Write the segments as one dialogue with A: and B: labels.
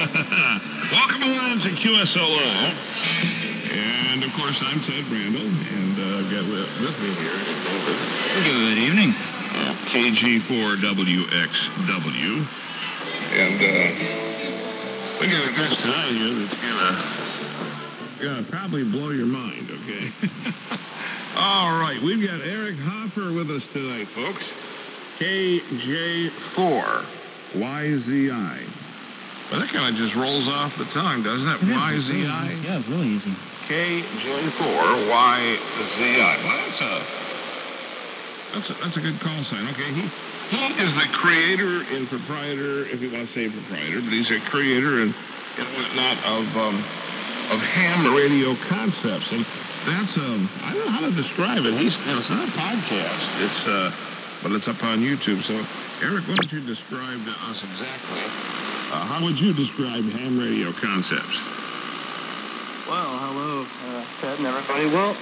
A: Welcome along to QSO Live. And, of course, I'm Ted Randall, and get with me here is David.
B: Good evening.
A: KG4WXW. And we got a guest tonight here that's gonna probably blow your mind, okay? All right, we've got Eric Hoffer with us tonight, folks. KJ4YZI. Well, that kind of just rolls off the tongue, doesn't it? YZI?
B: Yeah, it's really easy.
A: KJ4YZI. Well, that's a good call sign. Okay, he is the creator and proprietor, if you want to say proprietor, but he's a creator and whatnot of HamRadioConcepts, and that's I don't know how to describe it. It's not a podcast. But it's up on YouTube. So, Eric, why don't you describe to us exactly how would you describe HamRadioConcepts?
C: Well, hello, Ted and everybody. Well,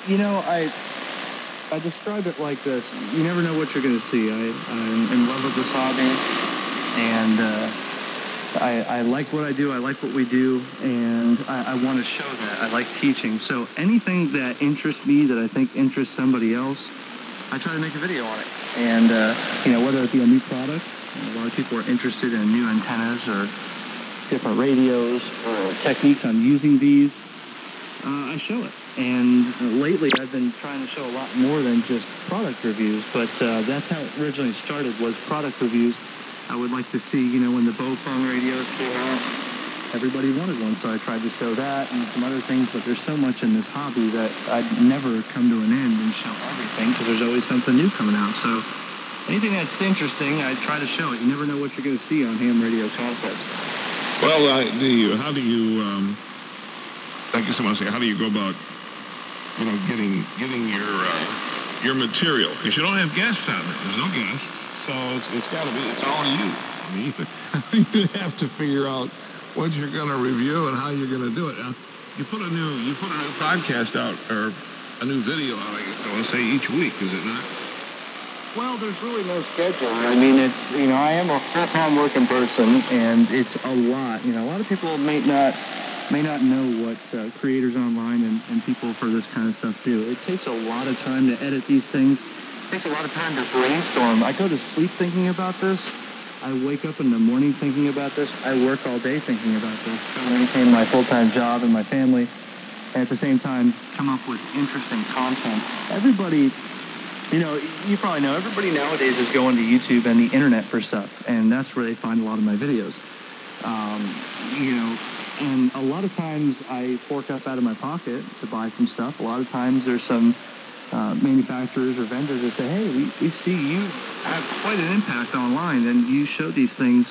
C: you know, I describe it like this. You never know what you're going to see. I'm in love with this hobby, and I like what I do. I like what we do, and I want to show that. I like teaching. So anything that interests me that I think interests somebody else, I try to make a video on it. And, you know, whether it be a new product, a lot of people are interested in new antennas or different radios or techniques on using these, I show it. And lately I've been trying to show a lot more than just product reviews, but that's how it originally started, was product reviews. I would like to see, you know, when the Bowphone radios came out, everybody wanted one, so I tried to show that and some other things, but there's so much in this hobby that I'd never come to an end and show everything, because there's always something new coming out. So anything that's interesting, I try to show it. You never know what you're going to see on HamRadioConcepts.
A: Well, how do you, I guess I want to say, how do you go about, you know, getting your material? Because you don't have guests on it. There's no guests. So it's got to be, it's all you. I mean, you have to figure out what you're going to review and how you're going to do it. You put a new podcast out, or a new video out, I guess I want to say, each week, is it not?
C: Well, there's really no schedule. I mean, it's, you know, I am a full-time working person, and it's a lot. You know, a lot of people may not know what creators online and people for this kind of stuff do. It takes a lot of time to edit these things. It takes a lot of time to brainstorm. I go to sleep thinking about this. I wake up in the morning thinking about this. I work all day thinking about this. I maintain my full-time job and my family, and at the same time come up with interesting content. Everybody, you know, you probably know, everybody nowadays is going to YouTube and the internet for stuff, and that's where they find a lot of my videos. You know, and a lot of times I fork up out of my pocket to buy some stuff. A lot of times there's some manufacturers or vendors that say, hey, we see you have quite an impact online, and you show these things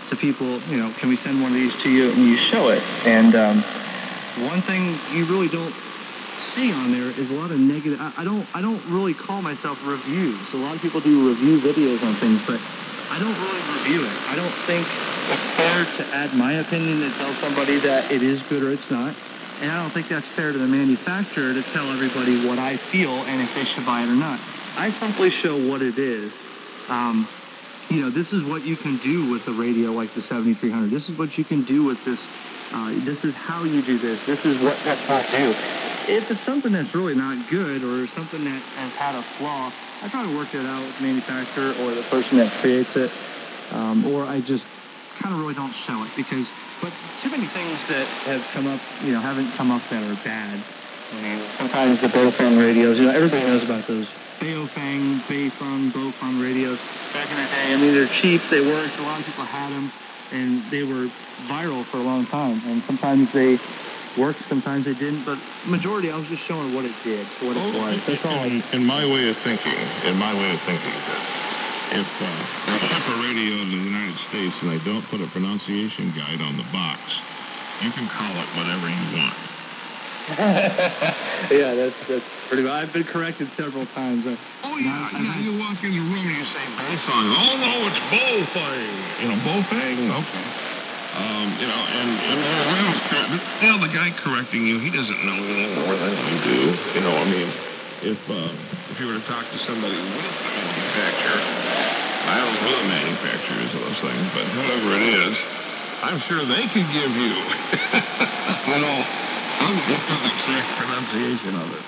C: to people, you know, can we send one of these to you? And you show it. And one thing you really don't see on there is a lot of negative. I don't really call myself reviews. A lot of people do review videos on things, but I don't really review it. I don't think it's fair to add my opinion and tell somebody that it is good or it's not. And I don't think that's fair to the manufacturer to tell everybody what I feel and if they should buy it or not. I simply show what it is. You know, this is what you can do with a radio like the 7300. This is what you can do with this. This is how you do this. This is what does not do. If it's something that's really not good or something that has had a flaw, I try to work it out with the manufacturer or the person that creates it. Or I just kind of really don't show it because... But too many things that have come up, you know, haven't come up that are bad. I mean, sometimes the Bowphone radios, you know, everybody knows about those Bowphone radios. Back in the day, I mean, they're cheap, they worked, a lot of people had them, and they were viral for a long time. And sometimes they worked, sometimes they didn't, but majority, I was just showing what it did, what it was. That's all.
A: In my way of thinking, if I ship a radio to the United States and I don't put a pronunciation guide on the box, you can call it whatever you want.
C: Yeah, that's pretty much. I've been corrected several times.
A: You walk in the room and you say Bowphone. Oh no, it's Bowphone. You know, Bowphone. Okay. You know, and the guy correcting you, he doesn't know any more than you do. You know, I mean, if you were to talk to somebody with the manufacturer, I don't know who the manufacturer is of those things, but whoever it is, I'm sure they could give you, I'm looking for the correct pronunciation of it.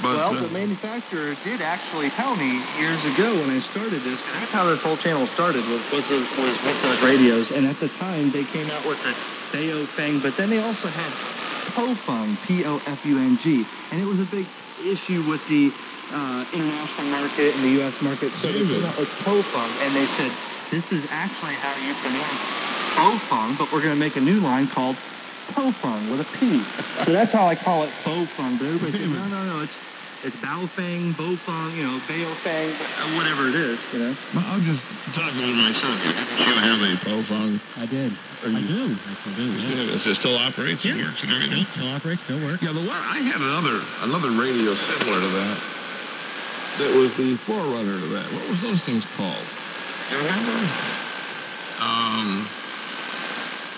A: But,
C: well, the manufacturer did actually tell me years ago when I started this, that's how this whole channel started, was with those radios. And at the time, they came out with the Baofeng, but then they also had Pofeng, P-O-F-U-N-G. And it was a big issue with the international market and the U.S. market. So they came out with Pofeng, and they said, this is actually how you pronounce Pofeng, but we're going to make a new line called Pofeng with a P. So that's how I call it Pofeng. But everybody says, no, it's Baofeng, Bofeng, Baofeng, whatever it is,
A: Well, I'm just talking to my son here. You have a Pofeng?
B: I did. I do. I still do. Yeah.
A: Does it still operates?
B: Yeah.
A: Works and everything?
B: Still operates, still works.
A: Yeah, I had another radio similar to that. That was the forerunner to that. What was those things called? You remember?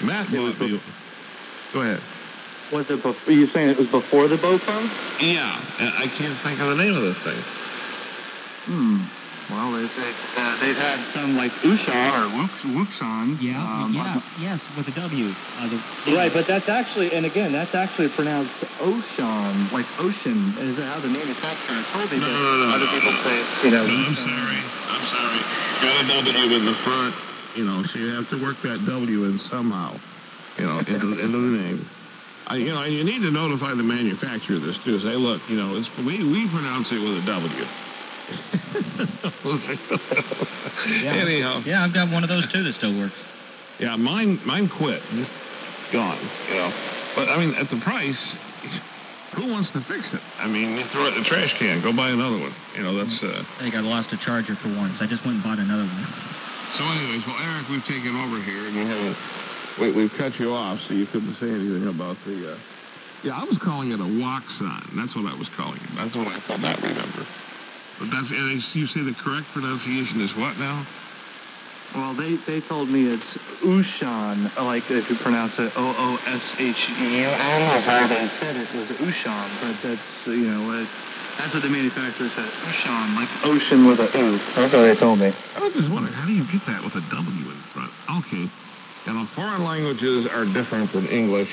A: Matt bought me. Go ahead.
C: Was it before? Are you saying it was before the Bofeng?
A: Yeah, I can't think of the name of this thing.
C: Well, they've had some like Usha or Wuxan.
B: Yes, with a W.
C: Right, but that's actually pronounced Ocean, like ocean. Is how the manufacturer told me.
A: No.
C: Other people say,
A: No, I'm sorry. Got a W in the front, so you have to work that W in somehow, into the name. And you need to notify the manufacturer of this too. Say, look, we pronounce it with a W. Anyhow.
B: Yeah, I've got one of those too that still works.
A: Yeah, mine quit, just gone. But I mean, at the price, who wants to fix it? I mean, you throw it in the trash can, go buy another one. That's.
B: I think I lost a charger for once. I just went and bought another one.
A: So, anyways, well, Eric, we've taken over here, and you haven't. We've cut you off, so you couldn't say anything about the. Yeah, I was calling it a Waxon. That's what I was calling it. That's what I thought I remember. But you say the correct pronunciation is what now?
C: Well, they told me it's Ushan, like if you pronounce it O-O-S-H-E-N. That's how they said it was Ushan, but that's, that's what the manufacturer said. Ushan, like ocean with a U. That's what they told me.
A: I was just wondering, how do you get that with a W in front? Okay. Foreign languages are different than English,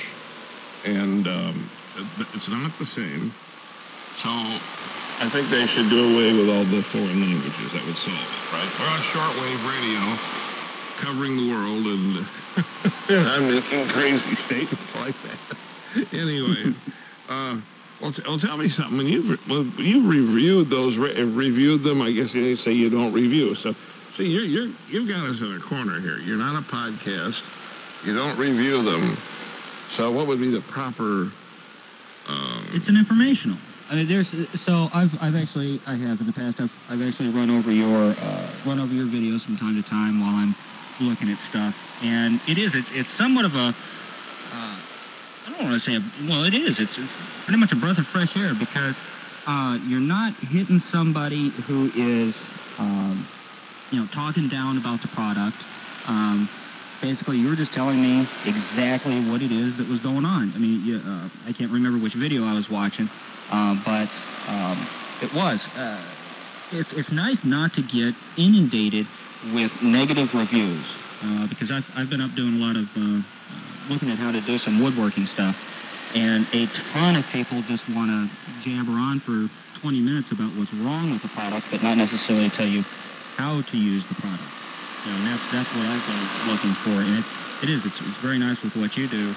A: and it's not the same. So I think they should do away with all the foreign languages. That would solve it, right? We're on shortwave radio, covering the world, and I'm making crazy statements like that. Anyway, well, tell me something. When you reviewed those, reviewed them, I guess you say you don't review. So, see, you've got us in a corner here. You're not a podcast. You don't review them. So, what would be the proper?
B: It's an informational. I mean, I have in the past. I've actually run over your videos from time to time while I'm looking at stuff, and it's somewhat of a. I don't want to say, it is. It's pretty much a breath of fresh air because you're not hitting somebody who is, talking down about the product. Basically, you were just telling me exactly what it is that was going on. I mean, I can't remember which video I was watching, but it was. It's nice not to get inundated with negative reviews because I've been up doing a lot of looking at how to do some woodworking stuff, and a ton of people just want to jabber on for 20 minutes about what's wrong with the product, but not necessarily tell you how to use the product. And that's what I've been looking for, and it's very nice with what you do,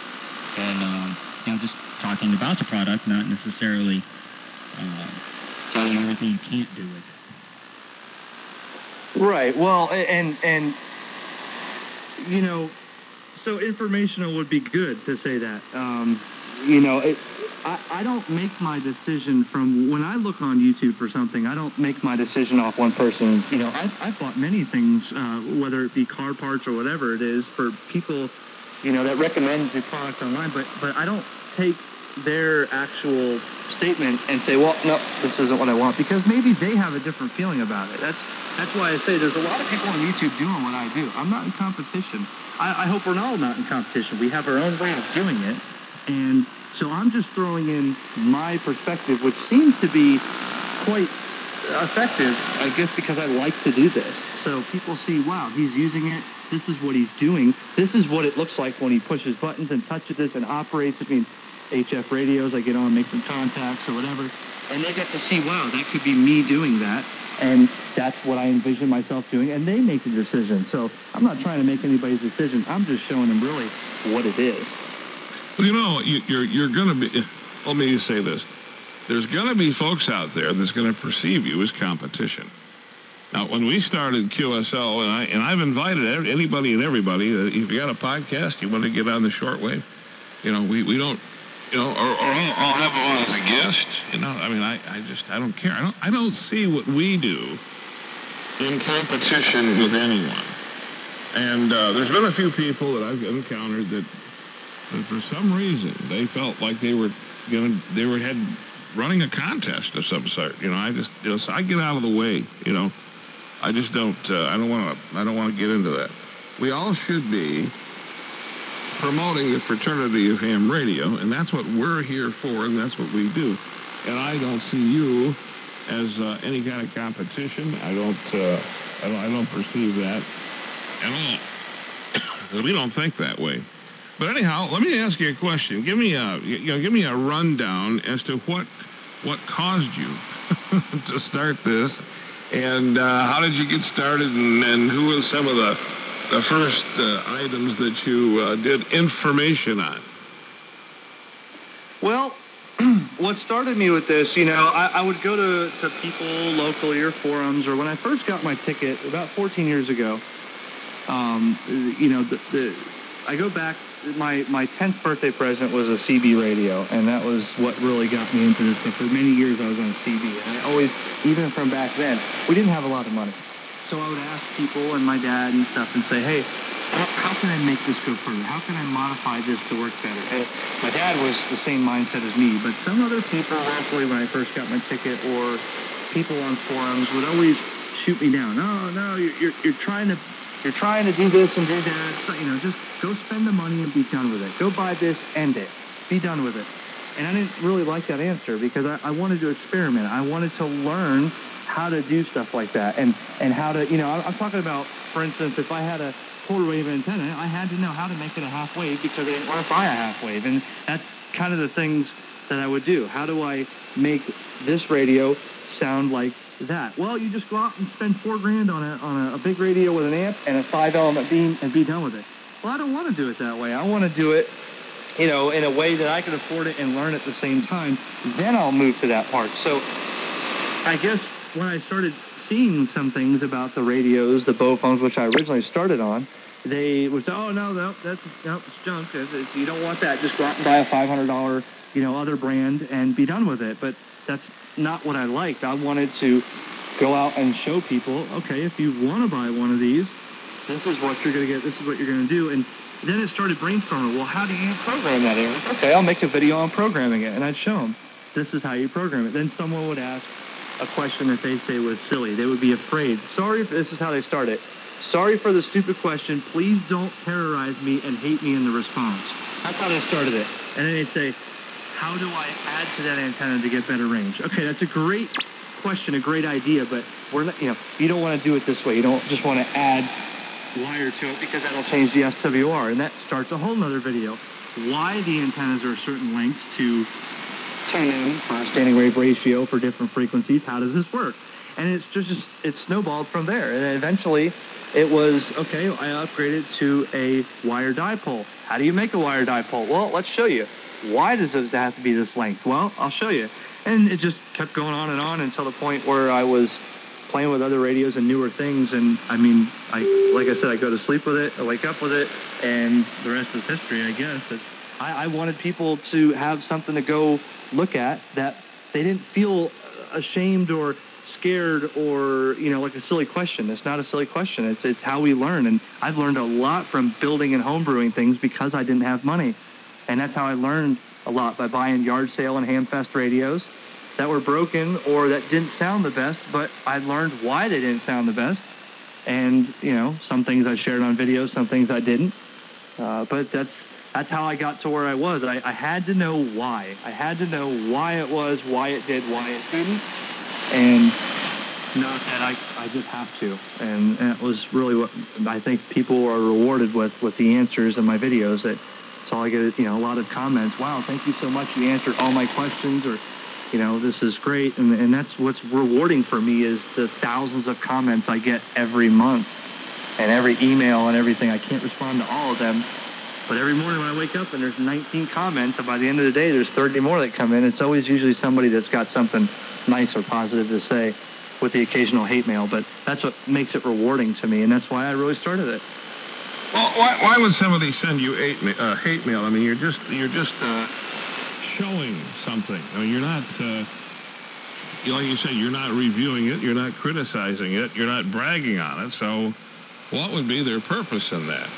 B: and just talking about the product, not necessarily telling you everything you can't do with it.
C: Right. Well, and so informational would be good to say that. I don't make my decision from when I look on YouTube for something. I don't make my decision off one person's. I've bought many things, whether it be car parts or whatever it is, for people, that recommend the product online. But I don't take their actual statement and say, well, no, this isn't what I want, because maybe they have a different feeling about it. That's why I say there's a lot of people on YouTube doing what I do. I'm not in competition. I hope we're all not in competition. We have our own way of doing it, and so I'm just throwing in my perspective, which seems to be quite effective, I guess, because I like to do this. So people see, wow, he's using it. This is what he's doing. This is what it looks like when he pushes buttons and touches this and operates. I mean, HF radios, I get on, make some contacts or whatever, and they get to see, wow, that could be me doing that, and that's what I envision myself doing, and they make the decision. So I'm not trying to make anybody's decision. I'm just showing them really what it is.
A: Well, you know, you're going to be, let me just say this. There's going to be folks out there that's going to perceive you as competition. Now, when we started QSO, and I've invited anybody and everybody, if you got a podcast, you want to get on the shortwave, you know, we don't, you know, or I'll have them on as a guest, you know. I mean, I don't care. I don't see what we do in competition with anyone. And there's been a few people that I've encountered that for some reason they felt like they were running a contest of some sort. You know, so I get out of the way. You know, I just don't. I don't want to get into that. We all should be promoting the fraternity of ham radio, and that's what we're here for, and that's what we do. And I don't see you as any kind of competition. I don't perceive that at all. We don't think that way. But anyhow, let me ask you a question. Give me a rundown as to what caused you to start this, and how did you get started, and who were some of the first items that you did information on?
C: Well, what started me with this, you know, I would go to people locally or forums, or when I first got my ticket about 14 years ago, you know, I go back, my 10th birthday present was a CB radio, and that was what really got me into this. But for many years I was on CB, and I always, even from back then, we didn't have a lot of money. So I would ask people and my dad and stuff and say, hey, how can I make this go further? How can I modify this to work better? And my dad was the same mindset as me, but some other people locally when I first got my ticket, or people on forums, would always shoot me down. No, you're trying to do this and do that. So, you know, just go spend the money and be done with it. Go buy this, end it. Be done with it. And I didn't really like that answer because I wanted to experiment. I wanted to learn how to do stuff like that and how to, you know, I'm talking about, for instance, if I had a quarter wave antenna, I had to know how to make it a half wave because I didn't want to buy a half wave. And that's kind of the things that I would do. How do I make this radio sound like that? Well, you just go out and spend $4,000 on a big radio with an amp and a 5-element beam and be done with it. Well, I don't want to do it that way. I want to do it, you know, in a way that I can afford it and learn at the same time. Then I'll move to that part. So I guess when I started seeing some things about the radios, the Bowphones, which I originally started on, they would say, oh, no, it's junk. You don't want that. Just go out and buy a $500, you know, other brand and be done with it. But that's not what I liked. I wanted to go out and show people, okay, if you want to buy one of these, this is what you're going to get. This is what you're going to do. And then it started brainstorming. Well, how do you program that, Eric? Okay, I'll make a video on programming it. And I'd show them, this is how you program it. Then someone would ask a question that they say was silly. They would be afraid. Sorry, this is how they start it. Sorry for the stupid question. Please don't terrorize me and hate me in the response. That's how they started it. And then they'd say, how do I add to that antenna to get better range? Okay, that's a great question, a great idea, but we're not, you know, you don't want to do it this way. You don't just want to add wire to it because that'll change the SWR, and that starts a whole nother video. Why the antennas are a certain length to tune in for a standing wave ratio for different frequencies. How does this work? And it's just it snowballed from there. And then eventually it was, okay, I upgraded to a wire dipole. How do you make a wire dipole? Well, let's show you. Why does it have to be this length? Well, I'll show you. And it just kept going on and on until the point where I was playing with other radios and newer things. And I mean, like I said, I go to sleep with it, I wake up with it, and the rest is history, I guess. I wanted people to have something to go look at that they didn't feel ashamed or scared or, you know, like a silly question. It's not a silly question. It's how we learn. And I've learned a lot from building and homebrewing things because I didn't have money. And that's how I learned a lot, by buying yard sale and Hamfest radios that were broken or that didn't sound the best, but I learned why they didn't sound the best. And, you know, some things I shared on videos, some things I didn't. But that's how I got to where I was. I had to know why. I had to know why it was, why it did, why it didn't. And not that I just have to. And that was really what I think people are rewarded with the answers in my videos. That's all I get, a lot of comments. Wow, thank you so much. You answered all my questions, or, this is great. And that's what's rewarding for me is the thousands of comments I get every month and every email and everything. I can't respond to all of them. But every morning when I wake up and there's 19 comments, and by the end of the day there's 30 more that come in, it's always usually somebody that's got something nice or positive to say, with the occasional hate mail. But that's what makes it rewarding to me, and that's why I really started it.
A: Well, why would somebody send you hate mail? I mean, you're just showing something. I mean, you're not, like you said, you're not reviewing it, you're not criticizing it, you're not bragging on it. So what would be their purpose in that?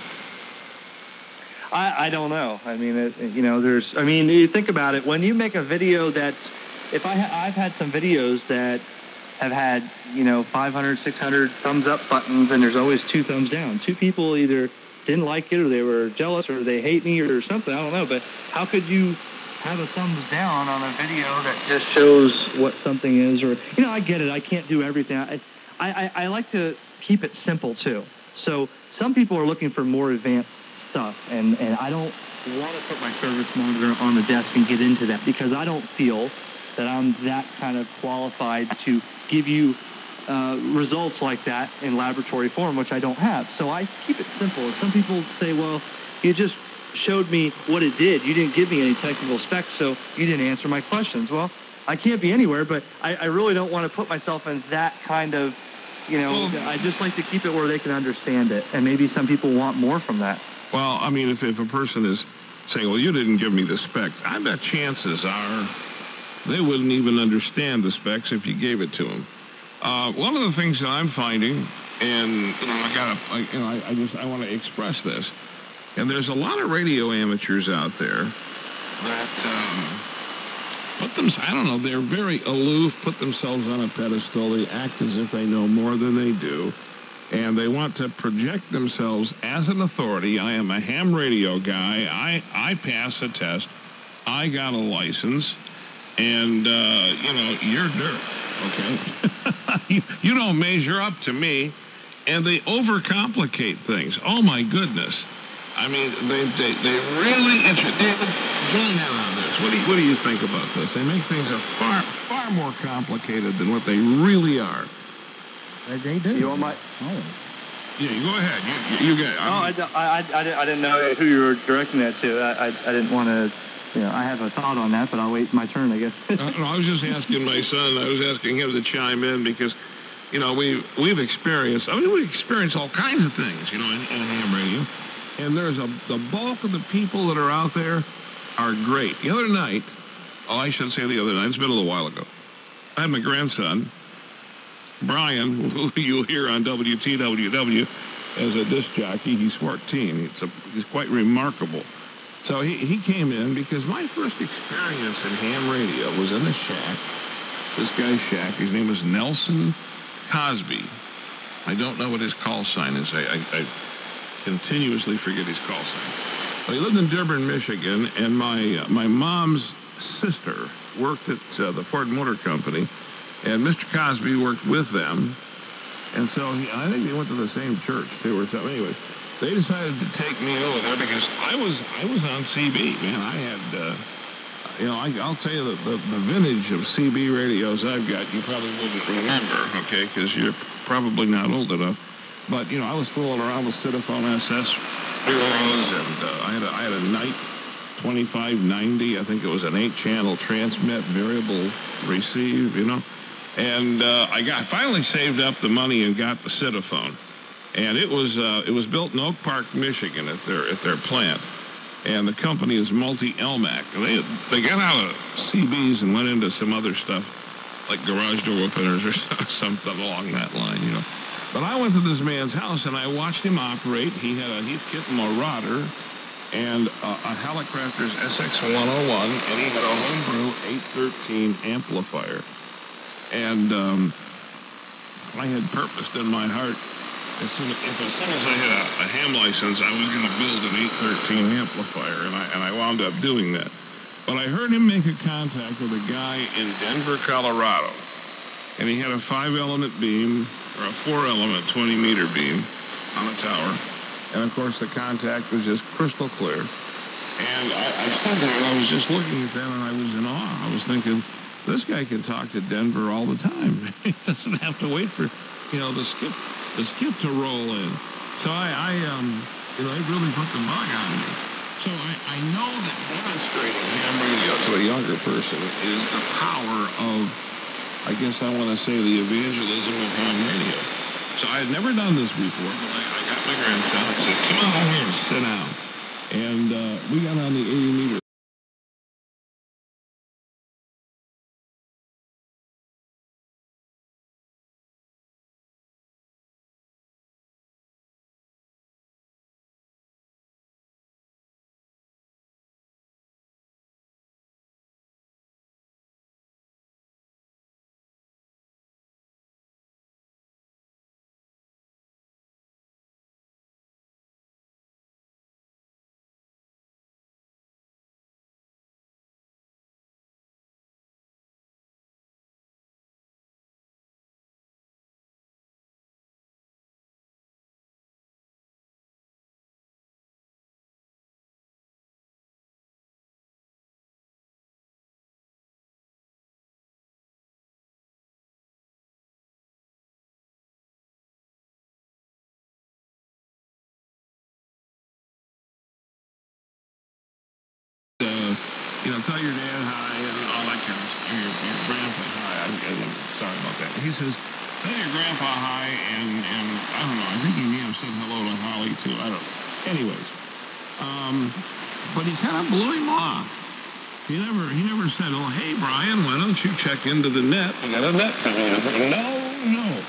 C: I don't know. I mean, you think about it. When you make a video that's, I've had some videos that have had, 500, 600 thumbs up buttons, and there's always 2 thumbs down. 2 people either didn't like it, or they were jealous, or they hate me, or something. I don't know. But how could you have a thumbs down on a video that just shows what something is? Or, I get it. I can't do everything. I like to keep it simple, too. So some people are looking for more advanced stuff, and I don't want to put my service monitor on the desk and get into that, because I don't feel that I'm that kind of qualified to give you results like that in laboratory form, which I don't have. So I keep it simple. Some people say, well, you just showed me what it did. You didn't give me any technical specs, so you didn't answer my questions. Well, I can't be anywhere, but I really don't want to put myself in that kind of, I just like to keep it where they can understand it. And maybe some people want more from that.
A: Well, I mean, if a person is saying, well, you didn't give me the specs, I bet chances are they wouldn't even understand the specs if you gave it to them. One of the things that I'm finding, and I want to express this, and there's a lot of radio amateurs out there that they're very aloof, put themselves on a pedestal, they act as if they know more than they do, and they want to project themselves as an authority. I am a ham radio guy, I pass a test, I got a license, and, you're dirt, okay? you don't measure up to me, and they overcomplicate things. Oh, my goodness. I mean, they really David, join in on this. What do you think about this? They make things far more complicated than what they really are.
B: They do.
C: You want my...
B: Oh.
A: Yeah, you go ahead. You get it.
C: I didn't know who you were directing that to. I didn't want to... I have a thought on that, but I'll wait my turn, I guess.
A: No, I was just asking my son. I was asking him to chime in because, we've experienced all kinds of things, in ham radio. And the bulk of the people that are out there are great. The other night, it's been a little while ago, I had my grandson, Brian, who you'll hear on WTWW as a disc jockey. He's 14. He's quite remarkable. So he came in because my first experience in ham radio was in a shack. This guy's shack, his name is Nelson Cosby. I don't know what his call sign is. I continuously forget his call sign. But he lived in Dearborn, Michigan, and my mom's sister worked at the Ford Motor Company, and Mr. Cosby worked with them. And so I think they went to the same church, too, or something. Anyway, they decided to take me over there because I was on CB, man. I had, I'll tell you that the vintage of CB radios I've got, you probably wouldn't remember, okay, because you're probably not old enough. But, I was fooling around with Citaphone SS heroes, and I had a Knight 2590. I think it was an 8-channel transmit, variable receive, And I finally saved up the money and got the Citaphone. And it was built in Oak Park, Michigan at their plant. And the company is Multi-Elmac. They got out of CBs and went into some other stuff, like garage door openers or something along that line, But I went to this man's house and I watched him operate. He had a Heathkit Marauder and a Hallicrafters SX101, and he had a homebrew 813 amplifier. And I had purposed in my heart, as soon as I had a ham license, I was going to build an 813 amplifier, and I wound up doing that. But I heard him make a contact with a guy in Denver, Colorado. and he had a 5-element beam, or a 4-element 20-meter beam on the tower. And, of course, the contact was just crystal clear. And I stood there, and I was just looking at them, and I was in awe. I was thinking, this guy can talk to Denver all the time. He doesn't have to wait for, the skip to roll in. So it really put the bug on me. So I know that demonstrating ham radio to a younger person is the power of, I guess I want to say, the evangelism of ham radio. So I had never done this before, but I got my grandson and said, come on out here, sit down. And we got on the 80-meter. Tell your dad hi and all that kind of stuff. Your grandpa hi. Sorry about that. He says, tell your grandpa hi, and I don't know. I think he may have said hello to Holly, too. I don't know. Anyways. But he kind of blew him off. He never said, oh, hey, Brian, why don't you check into the net? We got a net coming up. No.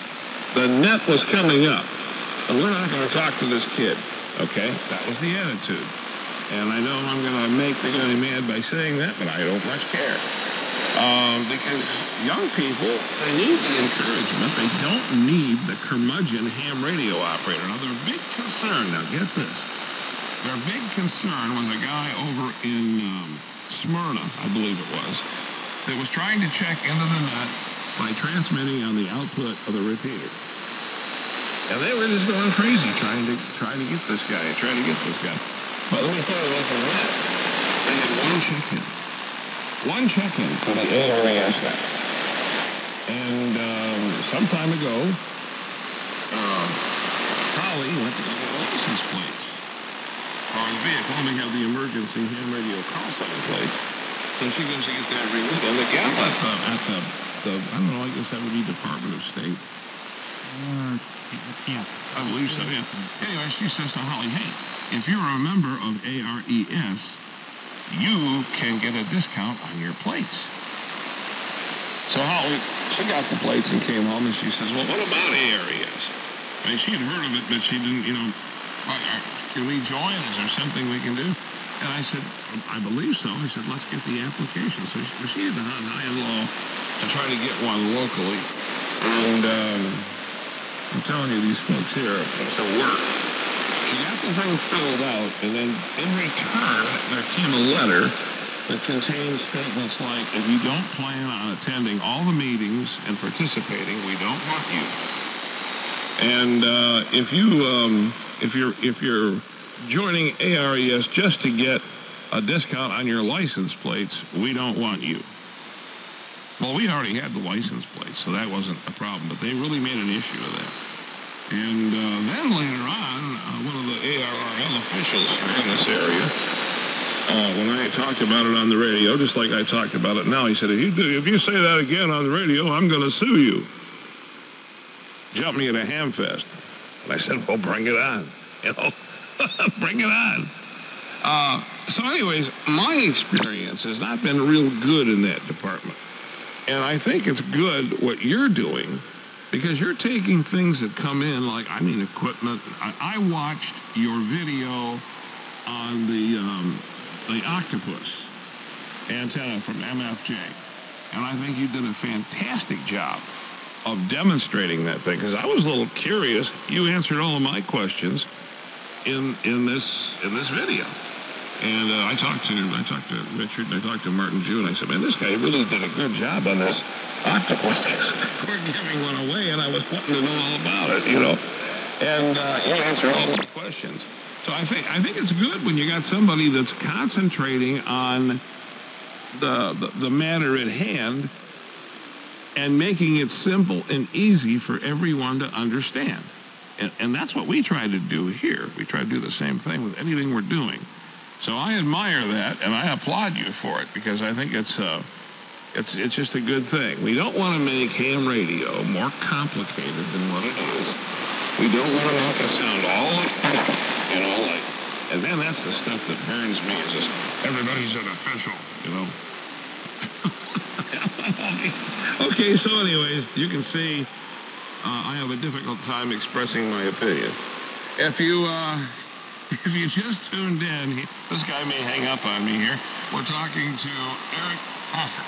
A: The net was coming up. And we're not going to talk to this kid. Okay? That was the attitude. And I know I'm going to make the guy mad by saying that, but I don't much care. Because young people, they need the encouragement. They don't need the curmudgeon ham radio operator. Now, their big concern, now get this, their big concern was a guy over in Smyrna, I believe it was, that was trying to check into the net by transmitting on the output of the repeater. And they were just going crazy trying to get this guy, But let me tell you what they had. They had one check-in for the ARAS net. And some time ago, Holly went to get the license plates for the vehicle, and we have the emergency ham radio call sign plate. So she goes to get that relit, and the gal at the I don't know, I guess that would be Department of State.
B: Yeah.
A: I believe so, yeah. Anyway, she says to Holly, hey, if you're a member of ARES, you can get a discount on your plates. So Holly, she got the plates and came home, and she says, well, what about ARES? I mean, she had heard of it, but she didn't, can we join? Is there something we can do? And I said, I believe so. I said, let's get the application. So she had to hunt high and low to try to get one locally. And I'm telling you, these folks here are a piece of work. She got the thing filled out, and then in return, there came a letter that contains statements like, if you don't plan on attending all the meetings and participating, we don't want you. And if you're joining ARES just to get a discount on your license plates, we don't want you. Well, we already had the license plates, so that wasn't a problem, but they really made an issue of that. And then later on, one of the ARRL officials in this area, when I talked about it on the radio, just like I talked about it now, he said, if you say that again on the radio, I'm going to sue you. Jump me at a ham fest. And I said, well, bring it on. Bring it on. So anyways, my experience has not been real good in that department. And I think it's good what you're doing, because you're taking things that come in, like, equipment. I watched your video on the octopus antenna from MFJ, and I think you did a fantastic job of demonstrating that thing, because I was a little curious. You answered all of my questions in this video. And I talked to Richard, and I talked to Martin Jew, and I said, man, this guy really did a good job on this octopus. We're giving one away, and I was wanting to know all about it, you know. And you answer all the questions. So I think it's good when you got somebody that's concentrating on the matter at hand and making it simple and easy for everyone to understand. And that's what we try to do here. We try to do the same thing with anything we're doing. So I admire that, and I applaud you for it, because I think it's just a good thing. We don't want to make ham radio more complicated than what it is. We don't want to make it sound all you know, like, and then that's the stuff that burns me, is just, everybody's an official, you know. Okay, so anyways, you can see I have a difficult time expressing my opinion. If you just tuned in, this guy may hang up on me here. We're talking to Eric Hoffer,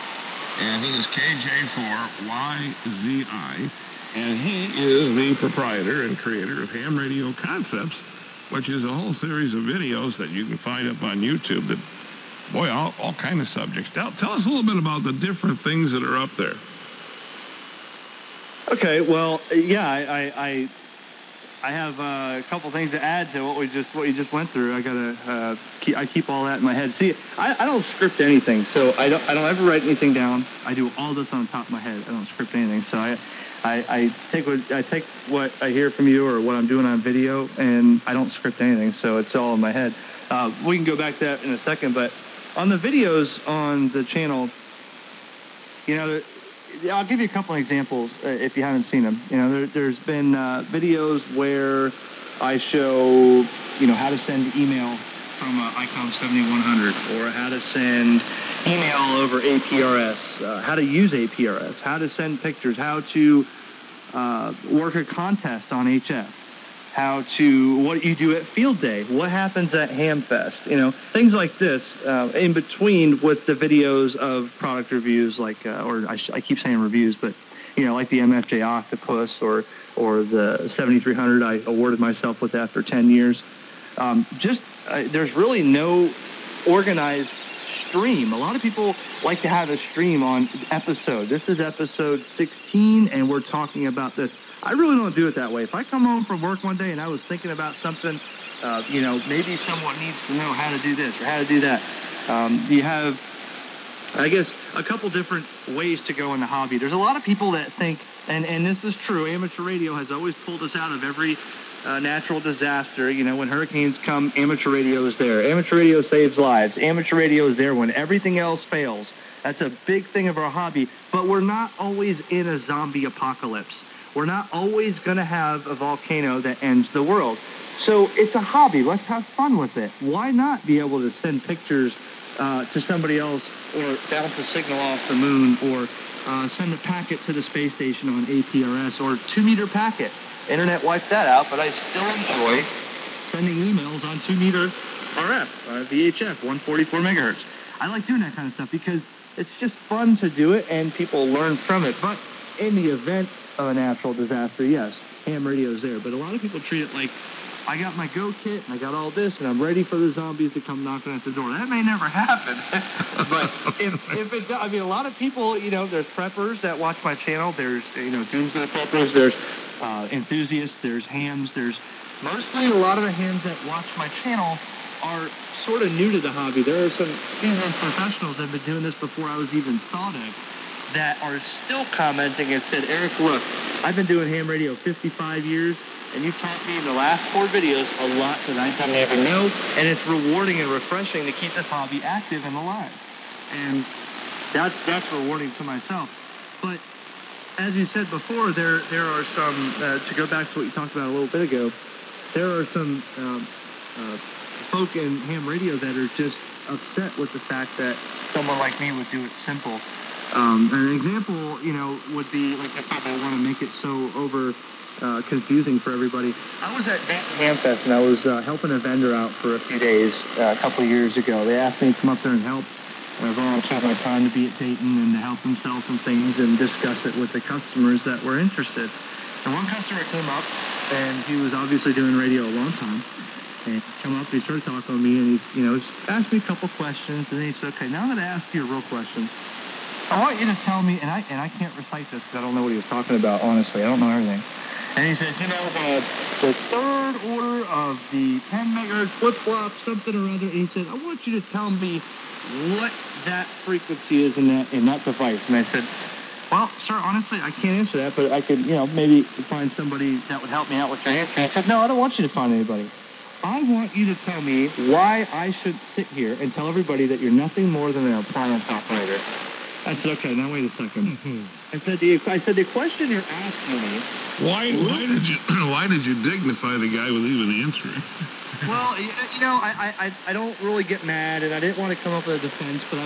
A: and he is KJ4YZI, and he is the proprietor and creator of HamRadioConcepts, which is a whole series of videos that you can find up on YouTube that, boy, all kind of subjects. Tell us a little bit about the different things that are up there.
C: Okay, well, yeah, I have a couple things to add to what you just went through. I keep all that in my head. See, I don't script anything, so I don't ever write anything down. I do all this on top of my head. I don't script anything. So I take what I hear from you or what I'm doing on video, and I don't script anything. So it's all in my head. We can go back to that in a second, but on the videos on the channel, you know, I'll give you a couple of examples if you haven't seen them. You know, there's been videos where I show, you know, how to send email from ICOM 7100, or how to send email over APRS, how to use APRS, how to send pictures, how to work a contest on HF, what you do at Field Day, what happens at HamFest, you know, things like this, in between with the videos of product reviews, like, I keep saying reviews, but, you know, like the MFJ Octopus or the 7300 I awarded myself with after 10 years. There's really no organized stream. A lot of people like to have a stream on episode. This is episode 16, and we're talking about this. I really don't do it that way. If I come home from work one day and I was thinking about something, you know, maybe someone needs to know how to do this or how to do that. You have, I guess, a couple different ways to go in the hobby. There's a lot of people that think, and this is true, amateur radio has always pulled us out of every natural disaster. You know, when hurricanes come, amateur radio is there. Amateur radio saves lives. Amateur radio is there when everything else fails. That's a big thing of our hobby, but we're not always in a zombie apocalypse. We're not always going to have a volcano that ends the world. So it's a hobby. Let's have fun with it. Why not be able to send pictures to somebody else, or bounce a signal off the moon, or send a packet to the space station on APRS, or 2-meter packet? Internet wiped that out, but I still enjoy sending emails on 2-meter RF, VHF, 144 megahertz. I like doing that kind of stuff because it's just fun to do it, and people learn from it. But in the event of a natural disaster, yes, ham radio's there. But a lot of people treat it like, I got my go kit, and I got all this, and I'm ready for the zombies to come knocking at the door. That may never happen. But if it does, I mean, a lot of people, you know, there's preppers that watch my channel. There's, you know, doomsday preppers. There's enthusiasts. There's hams. There's mostly a lot of the hams that watch my channel are sort of new to the hobby. There are some seasoned professionals that have been doing this before I was even thought of, that are still commenting and said, Eric, look, I've been doing ham radio 55 years, and you've taught me in the last 4 videos a lot that I didn't even know, and it's rewarding and refreshing to keep this hobby active and alive. And that's rewarding to myself. But as you said before, there are some, to go back to what you talked about a little bit ago, there are some folk in ham radio that are just upset with the fact that someone like me would do it simple. An example, you know, would be, like I said, I want to make it so confusing for everybody. I was at Dayton HamFest, and I was helping a vendor out for a few days a couple of years ago. They asked me to come up there and help. I volunteered my time to be at Dayton and to help them sell some things and discuss it with the customers that were interested. And one customer came up, and he was obviously doing radio a long time. And he come up, he started talking to me, and he's, you know, asked me a couple questions, and then he said, okay, now I'm going to ask you a real question. I want you to tell me, and I can't recite this because I don't know what he was talking about, honestly. I don't know everything. And he says, you know, the third order of the 10 megahertz flip-flop, something or other, and he said, I want you to tell me what that frequency is in that device. And I said, well, sir, honestly, I can't answer that, but I could, you know, maybe find somebody that would help me out with your answer. And I said, no, I don't want you to find anybody. I want you to tell me why I should sit here and tell everybody that you're nothing more than an appliance operator. I said, okay, now wait a second. I said, the question you're asking me...
A: Why did you dignify the guy with even answering?
C: Well, you know, I don't really get mad, and I didn't want to come up with a defense, but I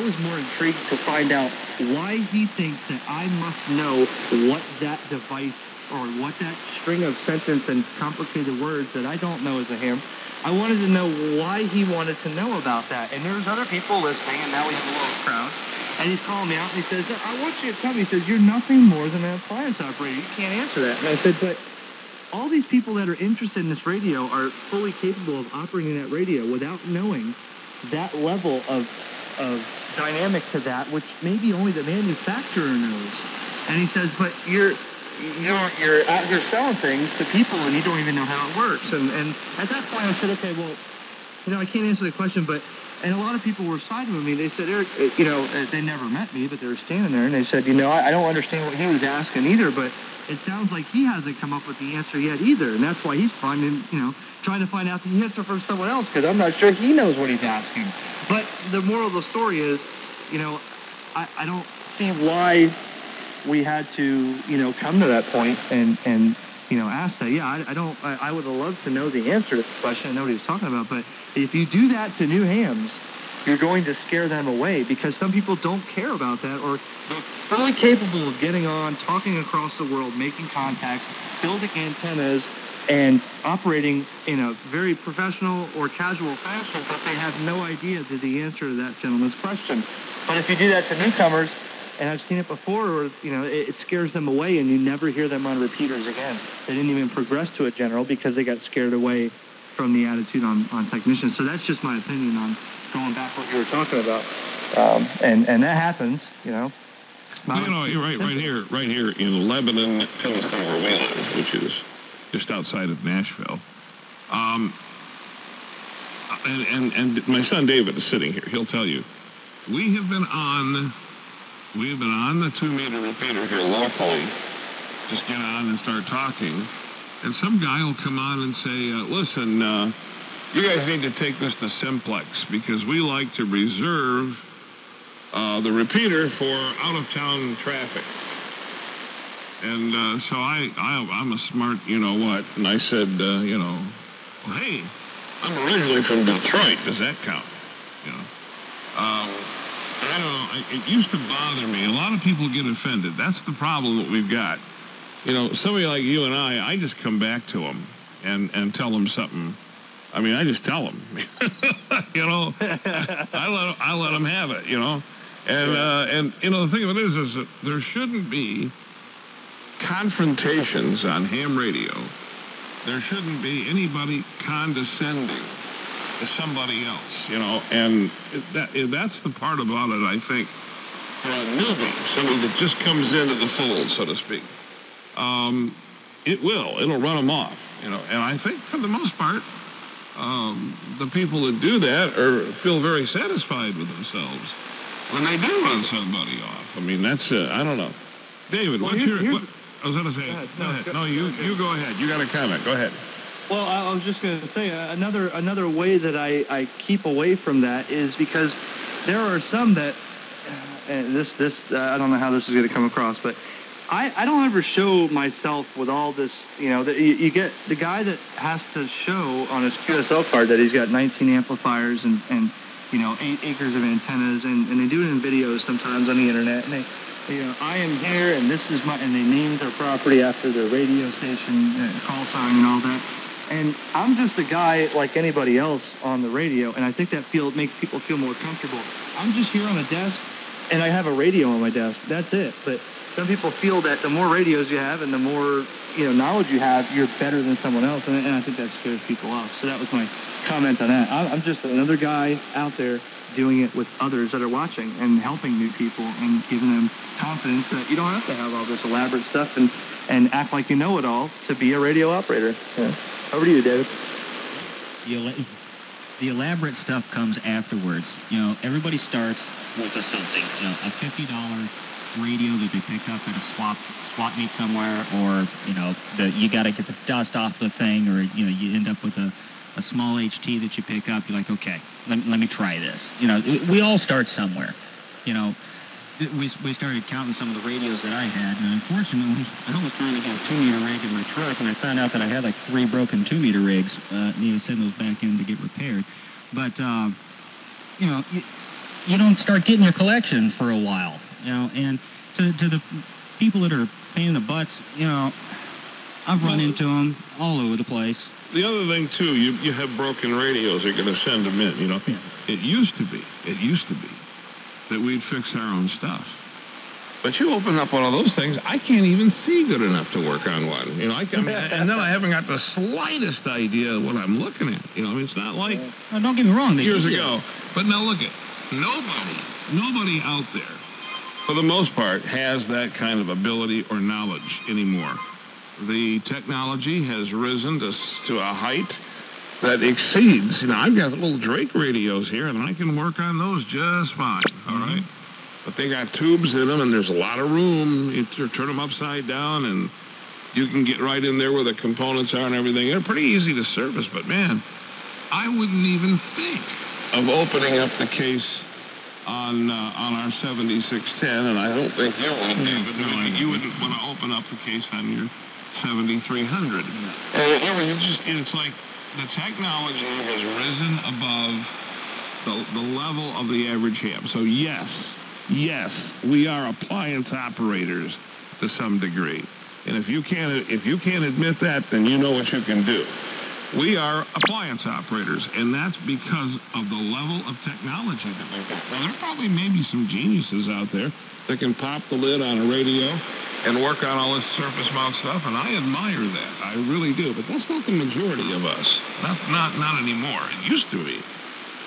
C: was more intrigued to find out why he thinks that I must know what that device or what that string of sentence and complicated words that I don't know as a ham. I wanted to know why he wanted to know about that. And there's other people listening, and now we have a little crowd. And he's calling me out, and he says, I want you to tell me. He says, you're nothing more than an appliance operator. You can't answer that. And I said, but all these people that are interested in this radio are fully capable of operating that radio without knowing that level of dynamic to that, which maybe only the manufacturer knows. And he says, but you're out here selling things to people, and you don't even know how it works. And at that point, I said, okay, well, you know, I can't answer the question, but... And a lot of people were siding with me. They said, Eric, you know, they never met me, but they were standing there, and they said, you know, I don't understand what he was asking either, but it sounds like he hasn't come up with the answer yet either, and that's why he's trying to find out the answer from someone else, because I'm not sure he knows what he's asking. But the moral of the story is, you know, I don't see why we had to, you know, come to that point and you know, ask that. Yeah, I would have loved to know the answer to the question. I know what he was talking about, but if you do that to new hams, you're going to scare them away, because some people don't care about that, or they're fully capable of getting on, talking across the world, making contacts, building antennas, and operating in a very professional or casual fashion, but they have no idea the answer to that gentleman's question. But if you do that to newcomers, and I've seen it before, or, you know, it scares them away, and you never hear them on repeaters again. They didn't even progress to a general because they got scared away from the attitude on technicians. So that's just my opinion on going back what you were talking about. And that happens, you know.
A: Well, you know, you're right here in Lebanon, Tennessee, where we live, which is just outside of Nashville. And my son David is sitting here. He'll tell you, we have been on the 2-meter repeater here locally. Just get on and start talking. And some guy will come on and say, listen, you guys need to take this to Simplex, because we like to reserve the repeater for out-of-town traffic. And so I'm a smart you-know-what, and I said, you know, well, hey, I'm originally from Detroit. Does that count? You know? I don't know. It used to bother me. A lot of people get offended. That's the problem that we've got. You know, somebody like you and I just come back to them and tell them something. I mean, I just tell them. You know, I let them have it. You know, and you know, the thing of it is that there shouldn't be confrontations on ham radio. There shouldn't be anybody condescending to somebody else, you know, and that's the part about it, I think, for a newbie, somebody that just comes into the fold, so to speak. It'll run them off, you know, and I think for the most part, the people that do that feel very satisfied with themselves when they do run somebody off. I mean, that's, I don't know. David, I was going to say, go ahead. No, you go ahead. You got a comment. Go ahead.
C: Well, I was just going to say another way that I keep away from that is because there are some that, and this I don't know how this is going to come across, but I don't ever show myself with all this, you know, you get the guy that has to show on his QSO card that he's got 19 amplifiers and you know, 8 acres of antennas, and they do it in videos sometimes on the internet, and they, you know, I am here, and this is and they name their property after their radio station, call sign and all that. And I'm just a guy like anybody else on the radio, and I think that makes people feel more comfortable. I'm just here on a desk and I have a radio on my desk. That's it. But some people feel that the more radios you have and the more knowledge you have, you're better than someone else, and I think that scares people off. So that was my comment on that. I'm just another guy out there doing it with others that are watching and helping new people and giving them confidence that you don't have to have all this elaborate stuff and act like you know it all to be a radio operator. Yeah. Over to you, David.
B: The elaborate stuff comes afterwards. Everybody starts with something, a $50 radio that they pick up at a swap meet somewhere, or you got to get the dust off the thing, or you end up with a small HT that you pick up. You're like, okay, let me try this. We all start somewhere. We started counting some of the radios that I had, and unfortunately, I was trying to get a 2-meter rig in my truck, and I found out that I had like 3 broken 2-meter rigs. Need to send those back in to get repaired. But you don't start getting your collection for a while. And to the people that are pain in the butts, I've run into them all over the place.
A: The other thing, too, you have broken radios. You're going to send them in, It used to be that we'd fix our own stuff. But you open up one of those things, I can't even see good enough to work on one. And then I haven't got the slightest idea of what I'm looking at. It's not like...
B: Well, don't get me wrong.
A: Years ago. But now look at nobody out there, for the most part, has that kind of ability or knowledge anymore. The technology has risen to a height that exceeds. I've got little Drake radios here, and I can work on those just fine, all right? But they got tubes in them, and there's a lot of room. You turn them upside down, and you can get right in there where the components are and everything. They're pretty easy to service, but, man, I wouldn't even think of opening up the case on our 7610, and I don't think you would, David. No, you wouldn't want to open up the case on your 7300. It's like the technology has risen above the level of the average ham. So yes, we are appliance operators to some degree. And if you can't admit that, then you know what you can do. We are appliance operators, and that's because of the level of technology that we've got. Now, there probably may be some geniuses out there that can pop the lid on a radio and work on all this surface mount stuff, and I admire that. I really do. But that's not the majority of us. Not anymore. It used to be,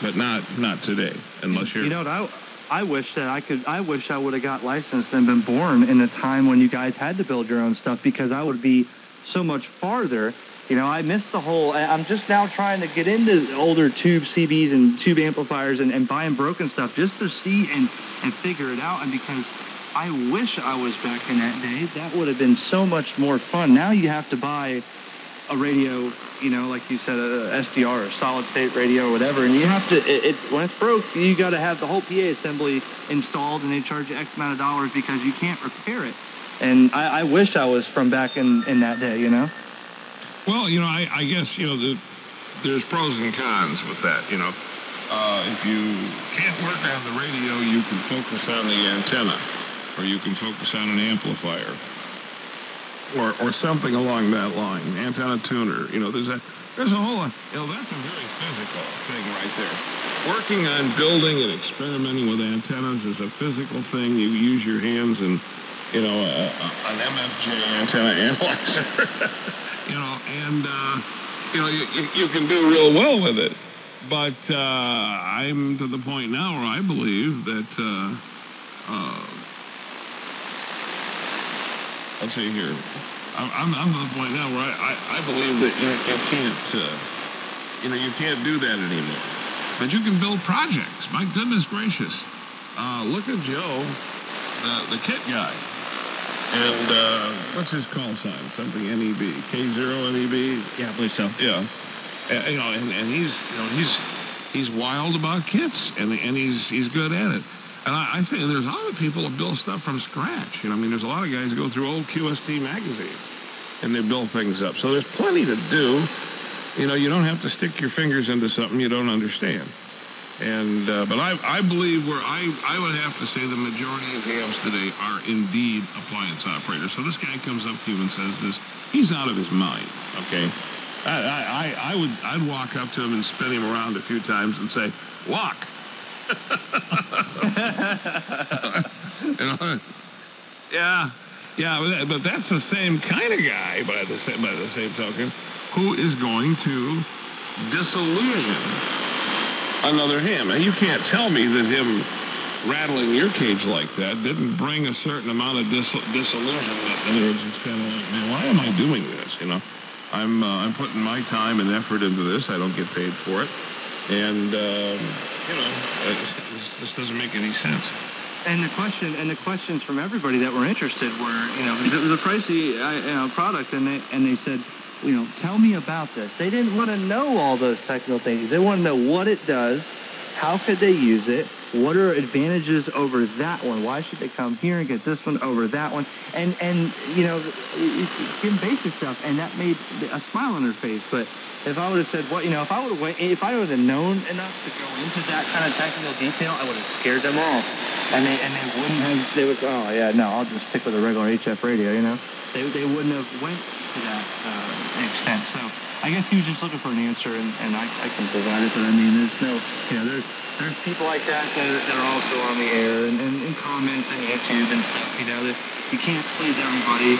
A: but not today, unless you're...
C: I wish I would have got licensed and been born in a time when you guys had to build your own stuff, because I would be so much farther. I missed the whole... I'm just now trying to get into older tube CBs and tube amplifiers and buying broken stuff just to see and figure it out. And because I wish I was back in that day, that would have been so much more fun. Now you have to buy a radio, like you said, a SDR or solid state radio or whatever, and you have to... when it's broke, you got to have the whole PA assembly installed, and they charge you X amount of dollars because you can't repair it. And I wish I was from back in that day,
A: Well, I guess, there's pros and cons with that, If you can't work on the radio, you can focus on the antenna, or you can focus on an amplifier, or something along that line, antenna tuner. There's a whole, that's a very physical thing right there. Working on building and experimenting with antennas is a physical thing. You use your hands and, an MFJ antenna analyzer. You can do real well with it. But I'm to the point now where I believe that, let's see here. I'm to the point now where I believe that you can't do that anymore. But you can build projects. My goodness gracious. Look at Joe, the kit guy. And what's his call sign? Something NEB, K0 NEB.
B: Yeah, I believe so.
A: Yeah, and he's wild about kits, and he's good at it. And I think there's a lot of people that build stuff from scratch. There's a lot of guys who go through old QST magazines and they build things up. So there's plenty to do. You don't have to stick your fingers into something you don't understand. And but I believe I would have to say the majority of hams today are indeed appliance operators. So this guy comes up to you and says this. He's out of his mind, okay? I'd walk up to him and spin him around a few times and say, look, You know? Yeah, but that's the same kind of guy, by the same token, who is going to disillusion another ham. Now, you can't tell me that him rattling your cage like that didn't bring a certain amount of disillusionment. In other words, it's kind of like, man, why am I doing this? You know, I'm putting my time and effort into this. I don't get paid for it, and you know, this doesn't make any sense.
C: And the questions from everybody that were interested were, you know, it was a pricey product, and they said, you know, tell me about this. They didn't want to know all those technical things. They want to know what it does, how could they use it, what are advantages over that one, why should they come here and get this one over that one, and you know, give basic stuff, and that made a smile on their face. But if I would have said, what, you know, if I would have known enough to go into that kind of technical detail, I would have scared them off, and they wouldn't have. They would, oh yeah, no, I'll just stick with a regular HF radio, you know. They wouldn't have went to that extent. So I guess he was just looking for an answer, and I can provide it. But I mean, there's no, you know, there's people like that are also on the air and in comments and YouTube and stuff. You know, that you can't please everybody.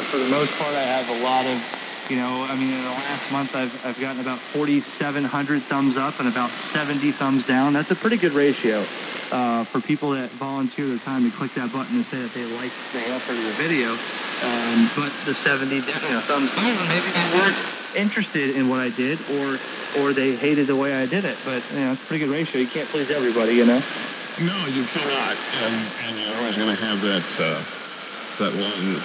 C: For the most part, I have a lot of, you know, I mean, in the last month, I've gotten about 4,700 thumbs up and about 70 thumbs down. That's a pretty good ratio for people that volunteer their time to click that button and say that they like the effort of the video. But the 70 thumbs down, maybe they weren't interested in what I did, or they hated the way I did it. But you know, it's a pretty good ratio. You can't please everybody, you know.
A: No, you cannot, and you're always going to have that one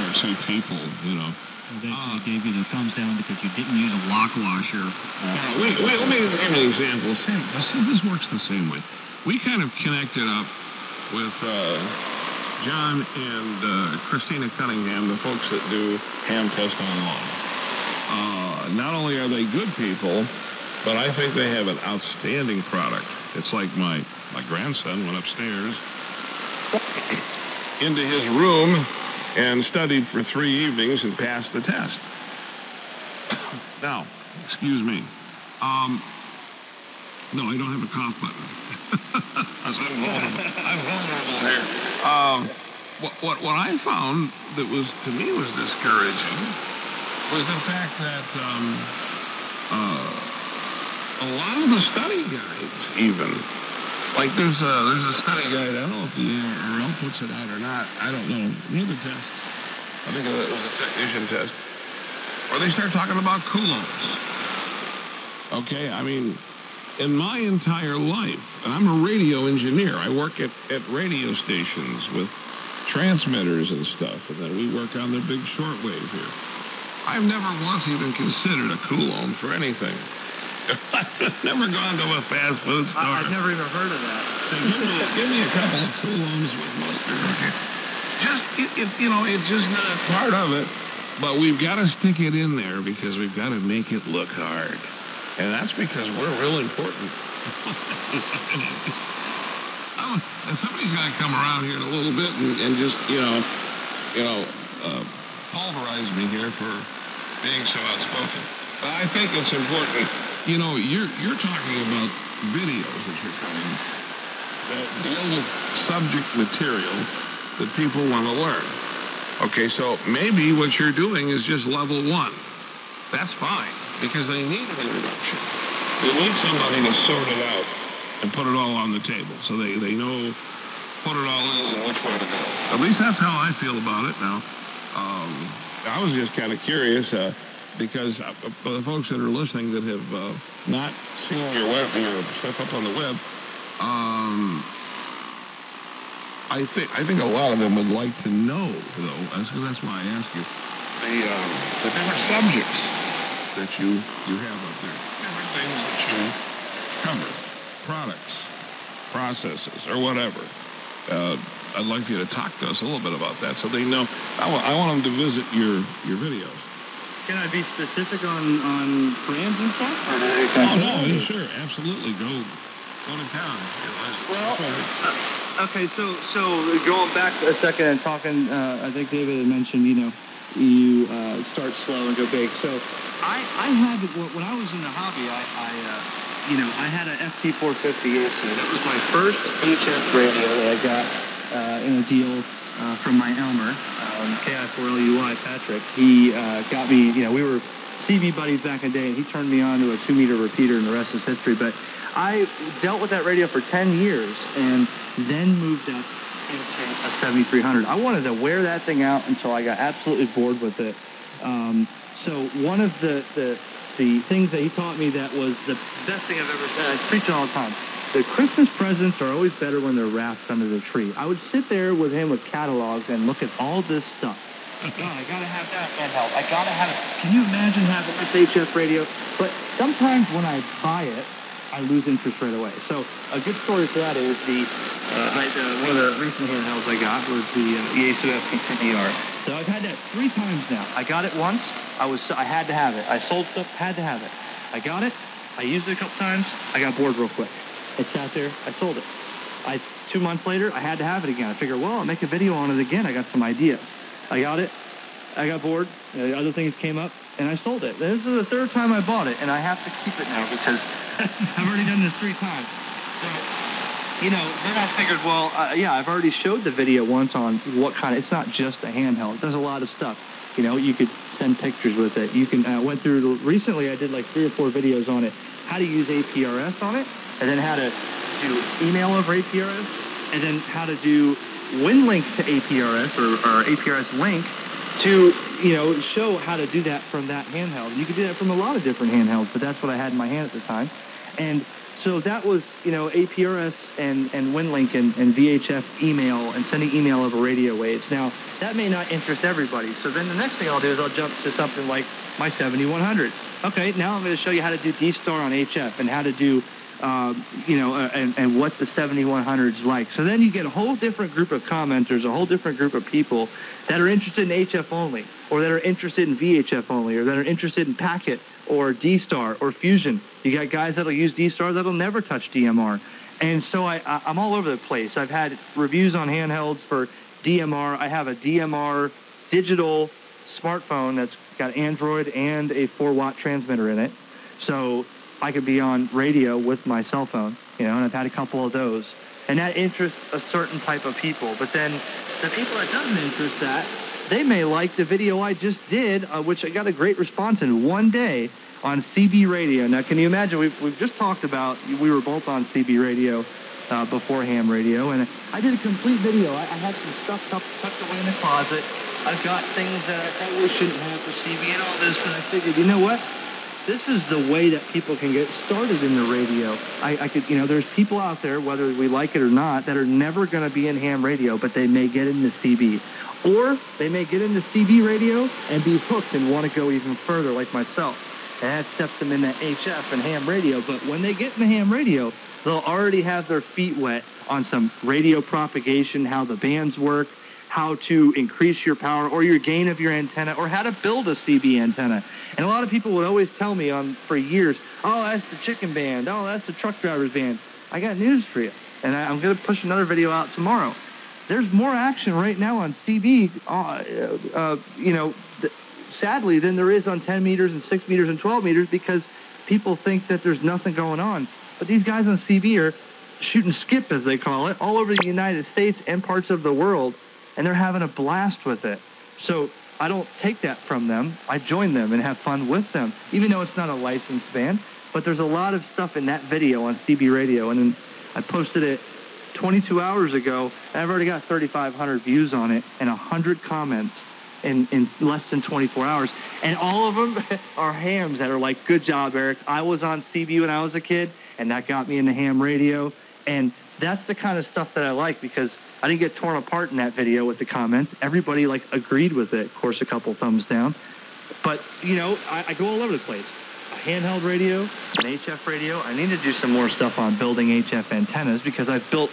A: or two people, you know.
B: They gave you the thumbs down because you didn't use a lock washer.
A: Wait, let me give you an example. This works the same way. We kind of connected up with John and Christina Cunningham, the folks that do Ham Test Online. Not only are they good people, but I think they have an outstanding product. It's like my grandson went upstairs into his room and studied for 3 evenings and passed the test. Now, excuse me. No, I don't have a cough button. I'm vulnerable here. What I found that was, to me, was discouraging was the fact that a lot of the study guides, even, like there's a study guide. I don't know if the URL puts it out or not. I don't know. One of the tests, I think it was a technician test, where they start talking about coulombs. Okay, I mean, in my entire life, and I'm a radio engineer. I work at radio stations with transmitters and stuff, and then we work on the big shortwave here. I've never once even considered a coulomb for anything. I've never gone to a fast food store.
C: I've never even heard of that.
A: So give me a couple of coulombs with mustard. Okay. It's just not part of it. But we've got to stick it in there because we've got to make it look hard. And that's because we're real important. And somebody's got to come around here in a little bit and just, pulverize me here for being so outspoken. But I think it's important. You know, you're talking about videos that you're cutting that deal with subject material that people want to learn. Okay, so maybe what you're doing is just level 1. That's fine, because they need an introduction. They need somebody to sort it out and put it all on the table so they know what it all is and which way to go. At least that's how I feel about it now. I was just kind of curious because for the folks that are listening that have not seen your stuff up on the web, I think a lot of them would like to know, though. That's why I ask you the different subjects that you have up there, different things that you cover, products, processes, or whatever. I'd like you to talk to us a little bit about that so they know. I want them to visit your videos.
C: Can I be specific on brands and stuff?
A: No, sure, absolutely. Go to town.
C: Well, okay, so going back a second and talking, I think David had mentioned, you start slow and go big. So I had, when I was in the hobby, I had an FT450 AC. That was my first HF radio that I got in a deal from my Elmer, KI4LUI Patrick. He got me, we were CB buddies back in the day, and he turned me on to a 2-meter repeater, and the rest is history. But I dealt with that radio for 10 years and then moved up into a 7300. I wanted to wear that thing out until I got absolutely bored with it. So one of the things that he taught me that was the best thing I've ever said, I preach it all the time. The Christmas presents are always better when they're wrapped under the tree. I would sit there with him with catalogs and look at all this stuff. God, I gotta have that handheld. I gotta have it. Can you imagine having this HF radio? But sometimes when I buy it, I lose interest right away. So a good story for that is one of the recent handhelds I got was the Yaesu FT2DR. So I've had that 3 times now. I got it once. I had to have it. I sold stuff, had to have it. I got it. I used it a couple times. I got bored real quick. It sat there. I sold it. 2 months later, I had to have it again. I figured, well, I'll make a video on it again. I got some ideas. I got it. I got bored. Other things came up, and I sold it. This is the 3rd time I bought it, and I have to keep it now because I've already done this 3 times. So, then I figured, well, I've already showed the video once on what kind of, it's not just a handheld. It does a lot of stuff. You could send pictures with it. You can, went through, recently I did like 3 or 4 videos on it, how to use APRS on it, and then how to do email over APRS, and then how to do WinLink to APRS or APRS link to, show how to do that from that handheld. You could do that from a lot of different handhelds, but that's what I had in my hand at the time. And so that was, APRS and WinLink and VHF email and sending email over radio waves. Now, that may not interest everybody. So then the next thing I'll do is I'll jump to something like my 7100. Okay, now I'm going to show you how to do D-Star on HF and how to do, and what the 7100's like. So then you get a whole different group of commenters, a whole different group of people that are interested in HF only, or that are interested in VHF only, or that are interested in packet, or D-Star, or Fusion. You got guys that'll use D-Star that'll never touch DMR. And so I'm all over the place. I've had reviews on handhelds for DMR. I have a DMR digital smartphone that's got Android and a 4-watt transmitter in it. So I could be on radio with my cell phone, and I've had a couple of those. And that interests a certain type of people. But then the people that doesn't interest that, they may like the video I just did, which I got a great response in one day on CB radio. Now, can you imagine, we've just talked about, we were both on CB radio before ham radio, and I did a complete video. I had some stuff tucked away in the closet. I've got things that I probably shouldn't have for CB and all this, but I figured, you know what? This is the way that people can get started in the radio. I could, there's people out there, whether we like it or not, that are never going to be in ham radio, but they may get into CB. Or they may get into CB radio and be hooked and want to go even further, like myself. And that steps them in that HF and ham radio. But when they get in the ham radio, they'll already have their feet wet on some radio propagation, how the bands work, how to increase your power or your gain of your antenna, or how to build a CB antenna. And a lot of people would always tell me for years, oh, that's the chicken band. Oh, that's the truck driver's band. I got news for you. And I'm going to push another video out tomorrow. There's more action right now on CB, sadly, than there is on 10 meters and 6 meters and 12 meters because people think that there's nothing going on. But these guys on CB are shooting skip, as they call it, all over the United States and parts of the world, and they're having a blast with it. So I don't take that from them. I join them and have fun with them, even though it's not a licensed band. But there's a lot of stuff in that video on CB radio, and then I posted it 22 hours ago, and I've already got 3,500 views on it and 100 comments in less than 24 hours. And all of them are hams that are like, good job, Eric. I was on CB when I was a kid, and that got me into ham radio. And that's the kind of stuff that I like because I didn't get torn apart in that video with the comments. Everybody agreed with it. Of course, a couple thumbs down. But, I go all over the place. A handheld radio, an HF radio. I need to do some more stuff on building HF antennas because I've built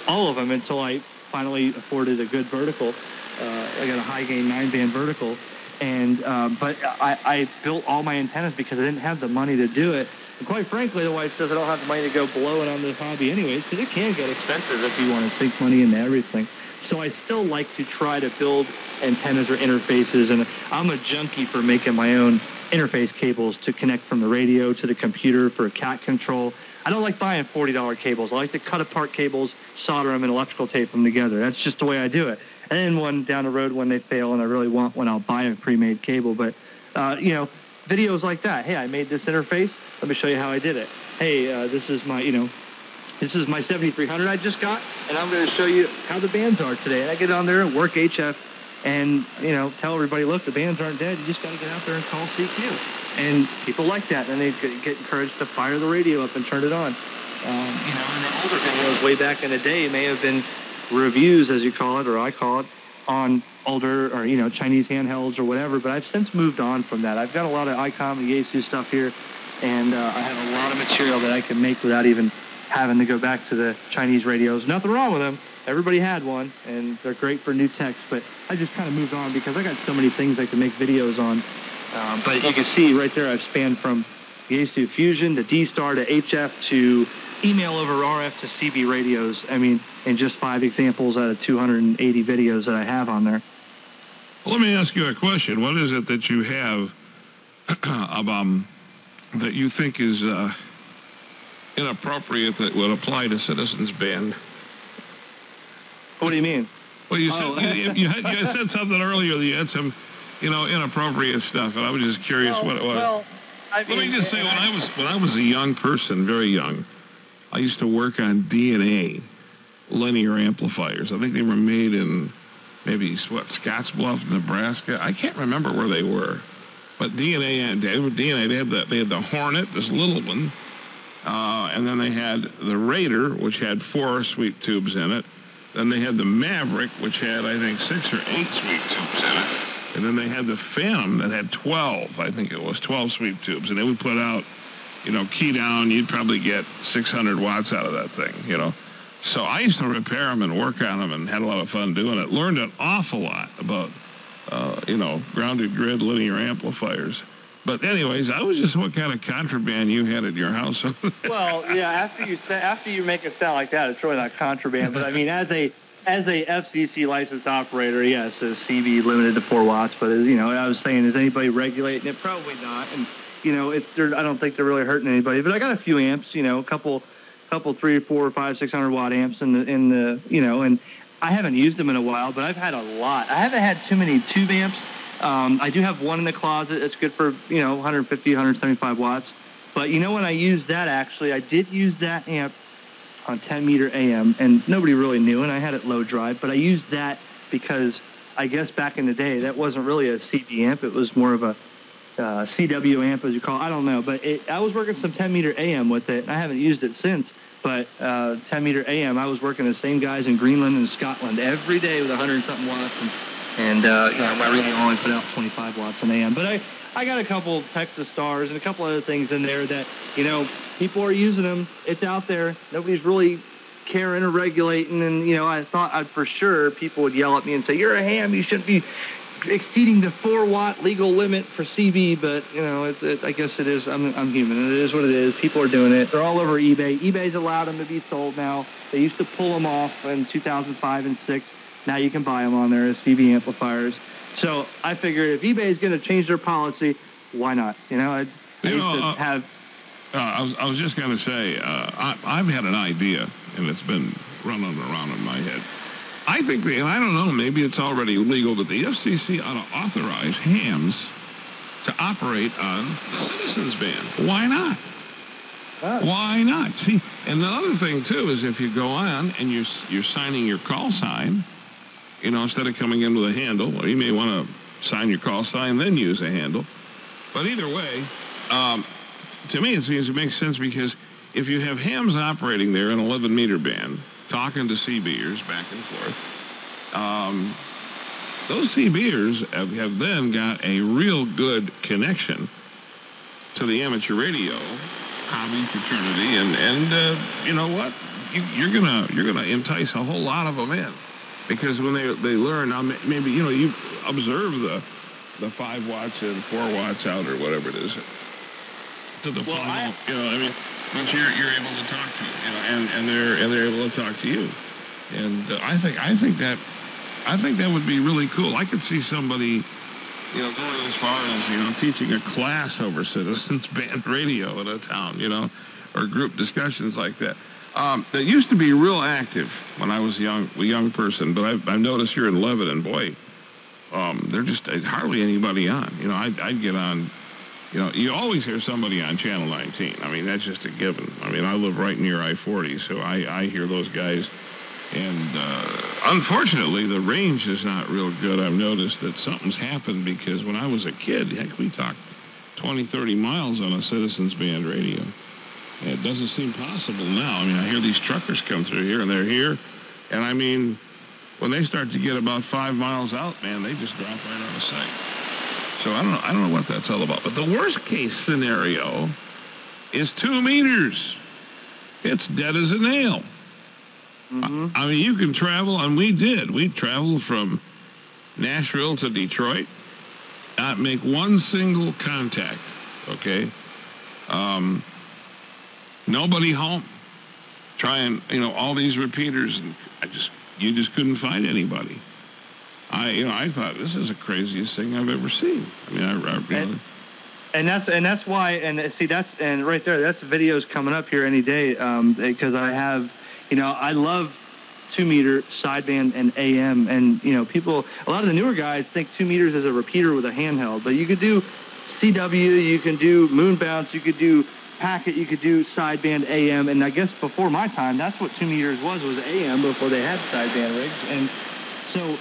C: all of them until I finally afforded a good vertical. I got a high gain 9-band vertical. And but I built all my antennas because I didn't have the money to do it. And quite frankly, the wife says I don't have the money to go blowing on this hobby anyways, because it can get expensive if you want to sink money into everything. So I still like to try to build antennas or interfaces, and I'm a junkie for making my own interface cables to connect from the radio to the computer for cat control. I don't like buying $40 cables. I like to cut apart cables, solder them, and electrical tape them together. That's just the way I do it. And then one down the road when they fail and I really want one, I'll buy a pre-made cable. But, videos like that. Hey, I made this interface. Let me show you how I did it. Hey, this is my 7300 I just got, and I'm going to show you how the bands are today. And I get on there and work HF and, tell everybody, look, the bands aren't dead. You just got to get out there and call CQ. And people like that, and they get encouraged to fire the radio up and turn it on. And the older videos way back in the day may have been reviews, as you call it, or I call it, on older or, Chinese handhelds or whatever, but I've since moved on from that. I've got a lot of ICOM and Yaesu stuff here, and I have a lot of material that I can make without even having to go back to the Chinese radios. Nothing wrong with them. Everybody had one, and they're great for new techs, but I just kind of moved on because I got so many things I can make videos on. But you can see right there I've spanned from Yaesu Fusion to D-Star to HF to email over RF to CB radios. I mean, in just 5 examples out of 280 videos that I have on there.
A: Let me ask you a question. What is it that you have that you think is inappropriate that would apply to Citizens Band?
C: What do you mean?
A: Well, you said something earlier that you had some, inappropriate stuff, and I was just curious what it was.
C: Well,
A: let me just say, when I was a young person, very young, I used to work on DNA linear amplifiers. I think they were made in maybe Scottsbluff, Nebraska. I can't remember where they were, but DNA. They had the Hornet, this little one, and then they had the Raider, which had 4 sweep tubes in it. Then they had the Maverick, which had, I think, 6 or 8 sweep tubes in it. And then they had the Phantom that had 12, I think it was 12 sweep tubes. And they would put out, key down, you'd probably get 600 watts out of that thing, So I used to repair them and work on them and had a lot of fun doing it. Learned an awful lot about, grounded grid linear amplifiers. But anyways, I was just what kind of contraband you had at your house.
C: Well, yeah, after you make it sound like that, it's really not contraband. But I mean, as a FCC licensed operator, yes, a CB limited to 4 watts. But I was saying, is anybody regulating it? Probably not. And I don't think they're really hurting anybody. But I got a few amps, a couple 3, 4, 5, 600 watt amps in the and I haven't used them in a while. But I've had a lot. I haven't had too many tube amps. I do have one in the closet. It's good for, 150, 175 watts. But when I used that, actually, I did use that amp on 10 meter AM, and nobody really knew, and I had it low drive. But I used that because I guess back in the day, that wasn't really a CB amp. It was more of a CW amp, as you call it. I don't know. But I was working some 10 meter AM with it, and I haven't used it since. But 10 meter AM, I was working the same guys in Greenland and Scotland every day with 100-something watts. And my radio only put out 25 watts an AM. But I got a couple Texas Stars and a couple other things in there that, people are using them. It's out there. Nobody's really caring or regulating. And, I thought for sure people would yell at me and say, you're a ham. You shouldn't be exceeding the 4-watt legal limit for CB. But, I guess it is. I'm human. It is what it is. People are doing it. They're all over eBay. eBay's allowed them to be sold now. They used to pull them off in 2005 and 6. Now you can buy them on there as CB amplifiers. So I figured if eBay is going to change their policy, why not? I
A: was just going to say, I've had an idea, and it's been running around in my head. I think, and I don't know, maybe it's already legal, but the FCC ought to authorize hams to operate on the Citizens Band. Why not?
C: Oh.
A: Why not? See, and the other thing, too, is if you go on and you're signing your call sign, instead of coming in with a handle, or you may want to sign your call sign, then use a handle. But either way, to me, it makes sense because if you have hams operating there in 11-meter band, talking to CBers back and forth, those CBers have then got a real good connection to the amateur radio hobby fraternity, and you know what? You're gonna entice a whole lot of them in. Because when they learn, maybe, you observe the 5 watts and 4 watts out or whatever it is to the final, that you're able to talk to, and they're able to talk to you. And I think that would be really cool. I could see somebody, going as far as, teaching a class over citizens band radio in a town, or group discussions like that. That used to be real active when I was a young person, but I've noticed here in Lebanon, boy, there's just hardly anybody on. I'd get on, you always hear somebody on Channel 19. I mean, that's just a given. I mean, I live right near I-40, so I hear those guys. And unfortunately, the range is not real good. I've noticed that something's happened because when I was a kid, heck, we talked 20, 30 miles on a citizens band radio. And it doesn't seem possible now. I mean, I hear these truckers come through here, and they're here. And I mean, when they start to get about 5 miles out, man, they just drop right out of sight. So I don't know what that's all about. But the worst case scenario is 2 meters. It's dead as a nail.
C: Mm-hmm.
A: I mean, you can travel, and we did. We traveled from Nashville to Detroit, not make one single contact, okay? Nobody home. Trying, all these repeaters, and you just couldn't find anybody. I thought this is the craziest thing I've ever seen. I mean,
C: and that's why, and see, and right there, that's videos coming up here any day, because I have, I love 2 meter sideband and AM, and people, a lot of the newer guys think 2 meters is a repeater with a handheld, but you could do CW, you can do moon bounce, you could do packet, you could do sideband AM, and I guess before my time, that's what 2 meters was AM before they had sideband rigs, and so,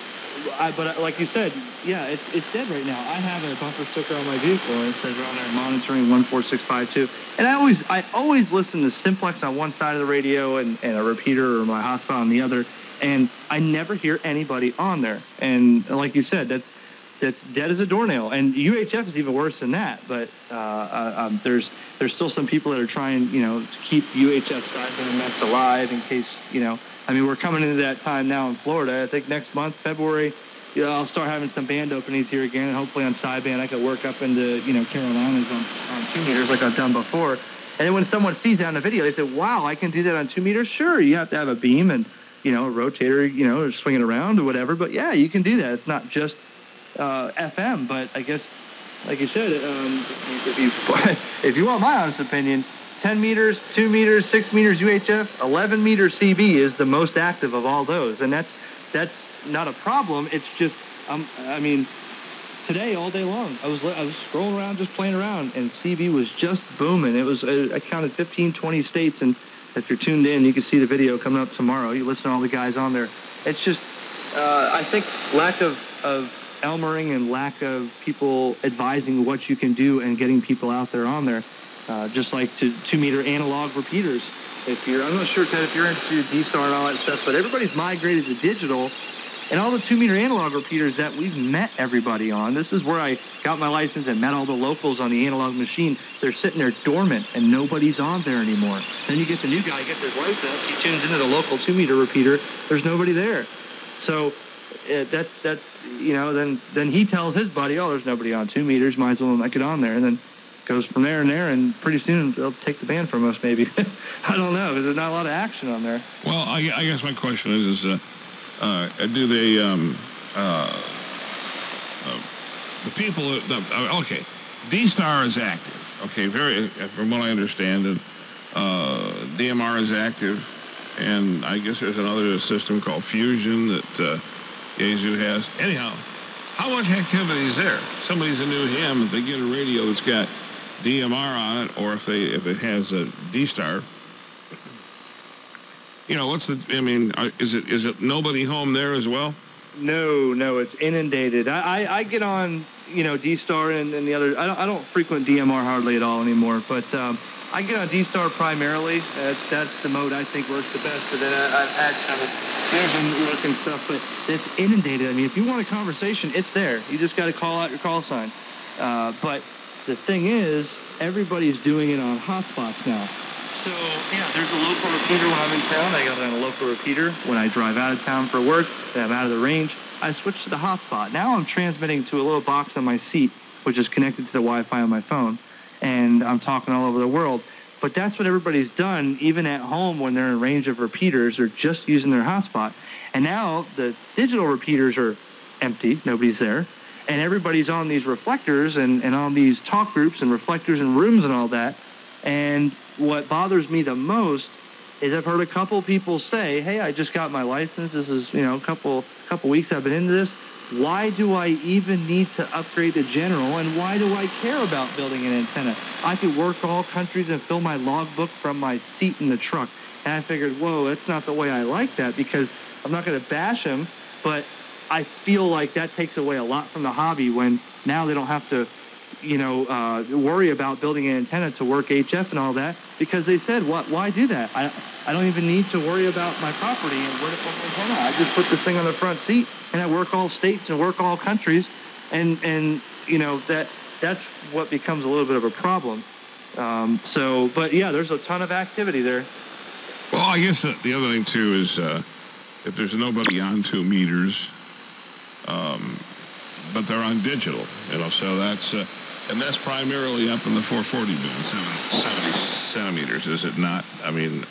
C: but like you said, yeah, it's dead right now. I have a bumper sticker on my vehicle, and it says on there, monitoring 14652, and I always listen to simplex on one side of the radio and a repeater or my hotspot on the other, and I never hear anybody on there, and like you said, that's dead as a doornail. And UHF is even worse than that. But there's still some people that are trying, to keep UHF sideband nets alive in case, I mean, we're coming into that time now in Florida. I think next month, February, I'll start having some band openings here again. And hopefully on sideband, I could work up into, Carolinas on 2 meters like I've done before. And then when someone sees that on the video, they say, wow, I can do that on 2 meters? Sure, you have to have a beam and, a rotator, swing it around or whatever. But yeah, you can do that. It's not just FM, but I guess, like you said, if you want my honest opinion, 10 meters, 2 meters, 6 meters UHF, 11 meter CB is the most active of all those, and that's not a problem. It's just, I mean, today all day long, I was scrolling around, just playing around, and CB was just booming. It was, I counted 15, 20 states, and if you're tuned in, you can see the video coming up tomorrow. You listen to all the guys on there. It's just, I think lack of Elmering and lack of people advising what you can do and getting people out there on there, just like 2 meter analog repeaters. I'm not sure, Ted, if you're into D-Star and all that stuff, but everybody's migrated to digital, and all the 2 meter analog repeaters that we've met everybody on. This is where I got my license and met all the locals on the analog machine. They're sitting there dormant, and nobody's on there anymore. Then you get the new guy, gets his license, he tunes into the local 2 meter repeater. There's nobody there. So that's then he tells his buddy, oh, there's nobody on 2 meters, might as well not get on there, and then goes from there, and pretty soon they'll take the band from us, maybe. I don't know, because there's not a lot of action on there.
A: Well, I guess my question is do they, the people, okay, D-Star is active, okay, from what I understand, and DMR is active, and I guess there's another system called Fusion that Yaesu has. Anyhow, how much activity is there? Somebody's a new ham, if they get a radio that's got DMR on it, or if it has a D-Star, is it nobody home there as well?
C: No, it's inundated. I get on, D-Star and the other. I don't frequent DMR hardly at all anymore, but I get on D-Star primarily. That's the mode I think works the best. But then I've had some Fusion work and stuff, but it's inundated. I mean, if you want a conversation, it's there. You just got to call out your call sign. But the thing is, everybody's doing it on hotspots now. So, yeah, there's a local repeater when I'm in town. I got it on a local repeater. When I drive out of town for work and I'm out of the range, I switch to the hotspot. Now I'm transmitting to a little box on my seat, which is connected to the Wi-Fi on my phone, and I'm talking all over the world. But that's what everybody's done, even at home when they're in range of repeaters. They're just using their hotspot. And now the digital repeaters are empty. Nobody's there. And everybody's on these reflectors and on these talk groups and reflectors and rooms and all that. And what bothers me the most is I've heard a couple people say, hey, I just got my license. This is, a couple weeks I've been into this. Why do I even need to upgrade to general, and why do I care about building an antenna? I could work all countries and fill my logbook from my seat in the truck. And I figured, whoa, that's not the way I like that, because I'm not going to bash them, but I feel like that takes away a lot from the hobby when now they don't have to, worry about building an antenna to work HF and all that, because they said, why do that? I don't even need to worry about my property and where to put the antenna. I just put this thing on the front seat, and I work all states and work all countries, and that's what becomes a little bit of a problem. But yeah, there's a ton of activity there.
A: Well, I guess the other thing too is if there's nobody on 2 meters, but they're on digital, so that's and that's primarily up in the 440 band, 70 centimeters, is it not? I mean,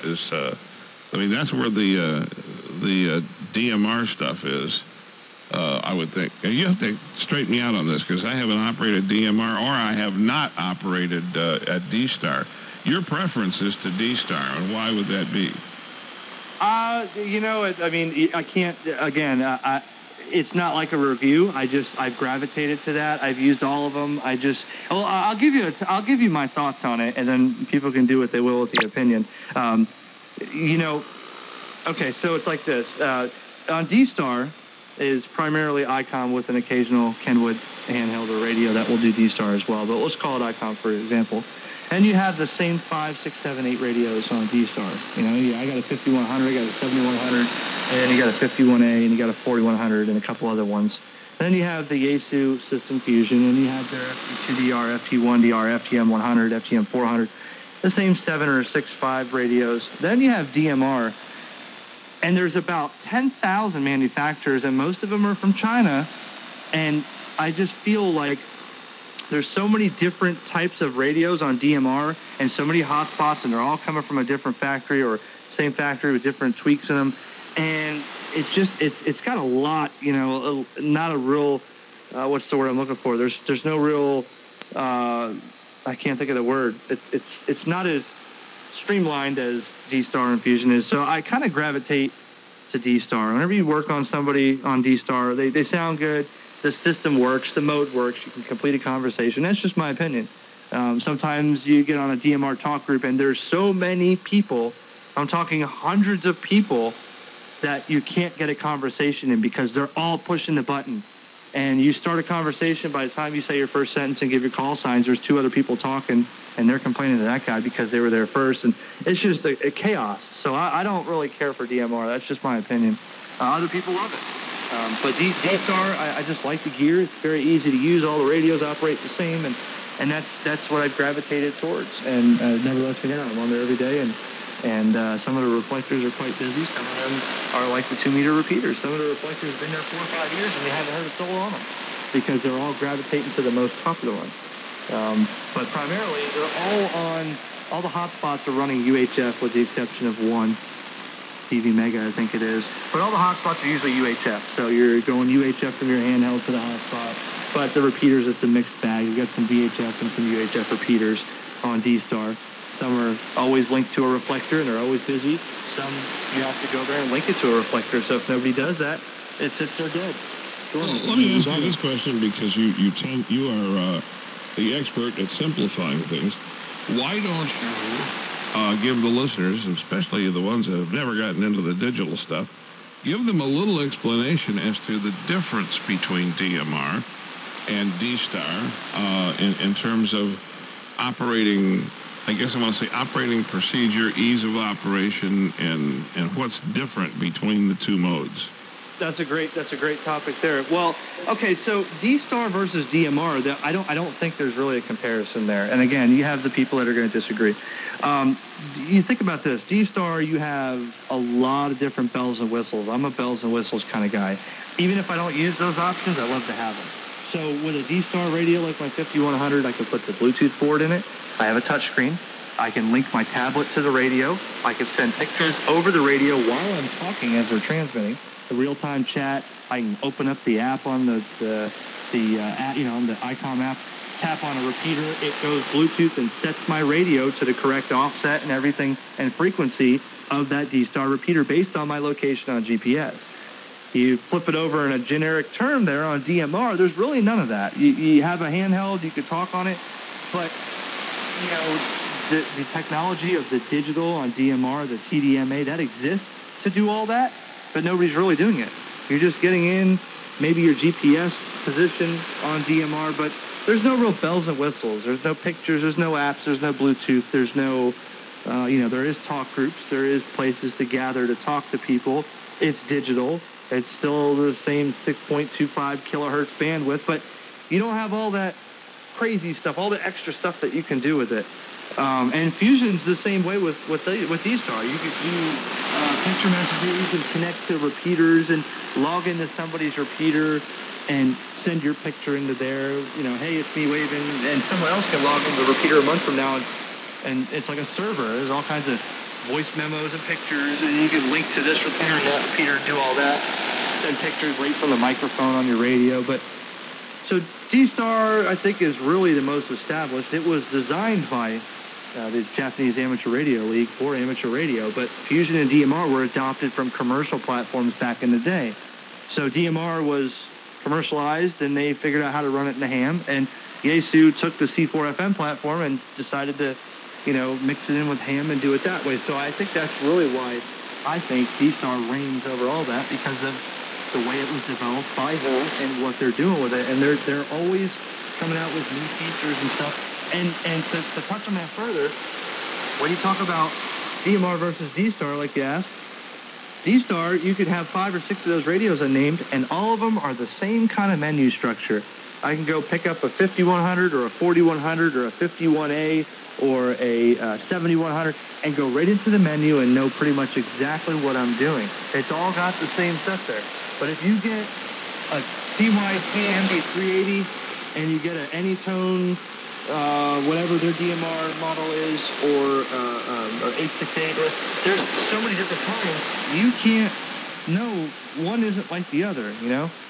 A: that's where the DMR stuff is. I would think. And you have to straighten me out on this, because I haven't operated DMR, or I have not operated at D-Star. Your preference is to D-Star, and why would that be?
C: I can't, again, it's not like a review. I've gravitated to that. I've used all of them. I'll give you my thoughts on it, and then people can do what they will with the opinion. Okay, so it's like this. On D-Star is primarily ICOM with an occasional Kenwood handheld or radio that will do D-Star as well, but let's call it ICOM for example. And you have the same 5, 6, 7, 8 radios on D-Star. I got a 5100, I got a 7100, and then you got a 51A, and you got a 4100, and a couple other ones. Then you have the Yaesu System Fusion, and you have their FT2DR, FT1DR, FTM100, FTM400, the same 7 or 6.5 radios. Then you have DMR, and there's about 10,000 manufacturers, and most of them are from China, and I just feel like there's so many different types of radios on DMR and so many hotspots, and they're all coming from a different factory or same factory with different tweaks in them. And it's got a lot, not a real, what's the word I'm looking for? There's no real, I can't think of the word. It's not as streamlined as D-Star and Fusion is. So I kind of gravitate to D-Star. Whenever you work on somebody on D-Star, they sound good. The system works, the mode works, you can complete a conversation. That's just my opinion. Sometimes you get on a DMR talk group and there's so many people, I'm talking hundreds of people, that you can't get a conversation in because they're all pushing the button. And you start a conversation, by the time you say your first sentence and give your call signs, there's 2 other people talking and they're complaining to that guy because they were there first. And it's just a chaos. So I don't really care for DMR. That's just my opinion. Other people love it. But D-Star, I just like the gear. It's very easy to use. All the radios operate the same, and that's what I've gravitated towards. And it never lets me down. I'm on there every day, and some of the reflectors are quite busy. Some of them are like the 2-meter repeaters. Some of the reflectors have been there 4 or 5 years, and you haven't heard a soul on them because they're all gravitating to the most popular ones. But primarily, all the hotspots are running UHF with the exception of one. TV Mega, I think it is. But all the hotspots are usually UHF. So you're going UHF from your handheld to the hotspot. But the repeaters, it's a mixed bag. You've got some VHF and some UHF repeaters on D-Star. Some are always linked to a reflector, and they're always busy. Some, you have to go there and link it to a reflector. So if nobody does that, it sits there dead.
A: Well, let me ask you this question, because you are the expert at simplifying things. Why don't you give the listeners, especially the ones that have never gotten into the digital stuff, give them a little explanation as to the difference between DMR and D-Star in terms of operating, I guess I want to say operating procedure, ease of operation, and what's different between the 2 modes.
C: That's a great topic there. Well, okay, so D-Star versus DMR, I don't think there's really a comparison there. And again, you have the people that are going to disagree. You think about this. D-Star, you have a lot of different bells and whistles. I'm a bells and whistles kind of guy. Even if I don't use those options, I love to have them. So with a D-Star radio like my 5100, I can put the Bluetooth board in it. I have a touchscreen. I can link my tablet to the radio. I can send pictures over the radio while I'm talking as we're transmitting. The real-time chat. I can open up the app on the ICOM app, tap on a repeater. It goes Bluetooth and sets my radio to the correct offset and everything and frequency of that D-Star repeater based on my location on GPS. You flip it over in a generic term there on DMR, there's really none of that. You have a handheld, you could talk on it, but, you know, the technology of the digital on DMR, the TDMA, that exists to do all that, but nobody's really doing it. You're just getting in maybe your GPS position on DMR, but there's no real bells and whistles. There's no pictures, there's no apps, there's no Bluetooth, there's no, there is talk groups, there is places to gather to talk to people. It's digital. It's still the same 6.25 kilohertz bandwidth, but you don't have all that crazy stuff, all the extra stuff that you can do with it. And Fusion's the same way with D-Star. You can do picture messages, you can connect to repeaters and log into somebody's repeater and send your picture into there. Hey, it's me waving, and someone else can log into the repeater a month from now, and it's like a server. There's all kinds of voice memos and pictures, and you can link to this repeater and that repeater and do all that. Send pictures right from the microphone on your radio. But so D-Star, I think, is really the most established. It was designed by the Japanese Amateur Radio League for amateur radio, but Fusion and DMR were adopted from commercial platforms back in the day. So DMR was commercialized, and they figured out how to run it in the ham, and Yaesu took the C4FM platform and decided to mix it in with ham and do it that way. So I think that's really why I think D-Star reigns over all that, because of the way it was developed by them and what they're doing with it. And they're always coming out with new features and stuff. And to touch on that further, when you talk about DMR versus D-Star, like you asked, D-Star, you could have 5 or 6 of those radios unnamed, and all of them are the same kind of menu structure. I can go pick up a 5100 or a 4100 or a 51A or a 7100 and go right into the menu and know pretty much exactly what I'm doing. It's all got the same stuff there. But if you get a CYC MB380 and you get an Anytone, whatever their DMR model is, or 868, there's so many different times you can't know. One isn't like the other,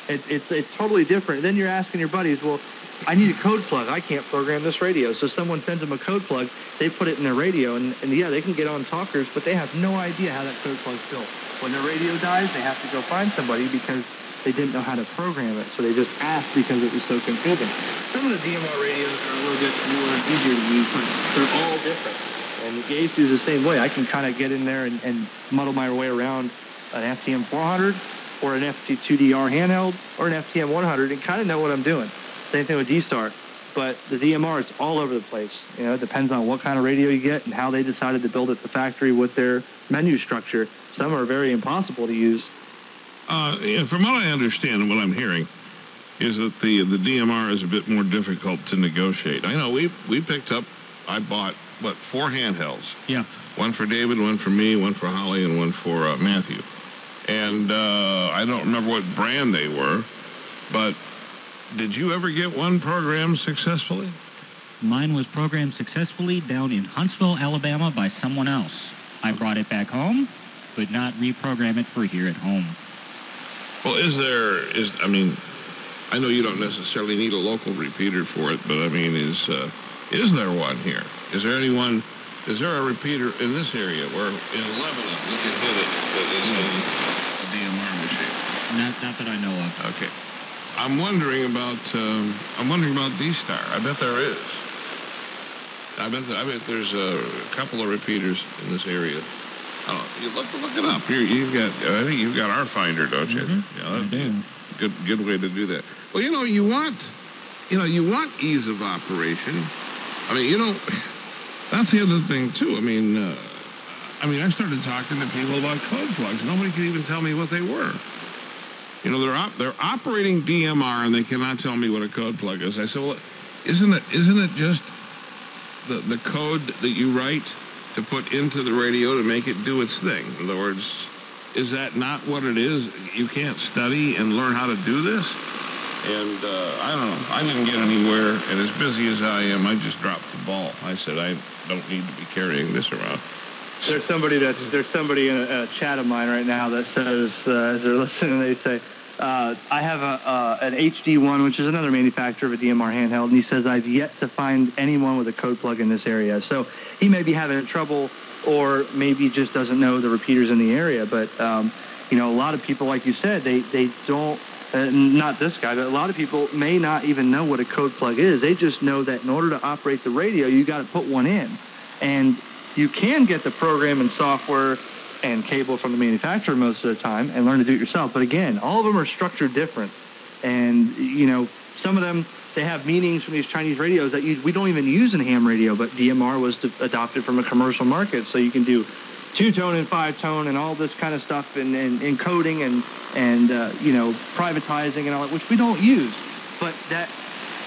C: It's totally different. Then you're asking your buddies, well, I need a code plug. I can't program this radio. So someone sends them a code plug. They put it in their radio, and yeah, they can get on talkers, but they have no idea how that code plug's built. When their radio dies, they have to go find somebody because they didn't know how to program it. So they just asked because it was so confusing. Some of the DMR radios are a little bit newer and easier to use, but they're all different. And Yaesu is the same way. I can kind of get in there and muddle my way around an FTM 400 or an FT2DR handheld or an FTM 100 and kind of know what I'm doing. Same thing with D-Star. But the DMR, it's all over the place. It depends on what kind of radio you get and how they decided to build it at the factory with their menu structure. Some are very impossible to use.
A: From what I understand and what I'm hearing is that the DMR is a bit more difficult to negotiate. I know we picked up, I bought, 4 handhelds?
B: Yeah.
A: One for David, one for me, one for Holly, and one for Matthew. And I don't remember what brand they were, but did you ever get one programmed successfully?
B: Mine was programmed successfully down in Huntsville, Alabama by someone else. I brought it back home, could not reprogram it for here at home.
A: Well, I know you don't necessarily need a local repeater for it, but is there one here? Is there a repeater in this area where in Lebanon you can hit it that is a DMR machine?
B: Not that I know of.
A: Okay. I'm wondering about D-Star. I bet there is. I bet there's a couple of repeaters in this area. You look it up. Here I think you've got our finder, don't you?
B: Mm-hmm.
A: Yeah,
B: I do.
A: Good way to do that. Well, you want ease of operation. That's the other thing too. I started talking to people about code plugs. Nobody could even tell me what they were. They're operating DMR and they cannot tell me what a code plug is. I said, well, isn't it just the code that you write to put into the radio to make it do its thing? In other words, is that not what it is? You can't study and learn how to do this? And I don't know. I didn't get anywhere, and as busy as I am, I just dropped the ball. I said, I don't need to be carrying this around.
C: There's somebody in a chat of mine right now that says, as they're listening, they say, I have an HD1, which is another manufacturer of a DMR handheld, and he says, I've yet to find anyone with a code plug in this area. So he may be having trouble, or maybe just doesn't know the repeaters in the area. But, you know, a lot of people, like you said, they don't, not this guy, but a lot of people may not even know what a code plug is. They just know that in order to operate the radio, you got to put one in. And you can get the program and software and cable from the manufacturer most of the time and learn to do it yourself. But again, all of them are structured different. And, you know, some of them, they have meanings from these Chinese radios that we don't even use in ham radio, but DMR was adopted from a commercial market. So you can do 2-tone and 5-tone and all this kind of stuff and encoding and you know, privatizing and all that, which we don't use. But that,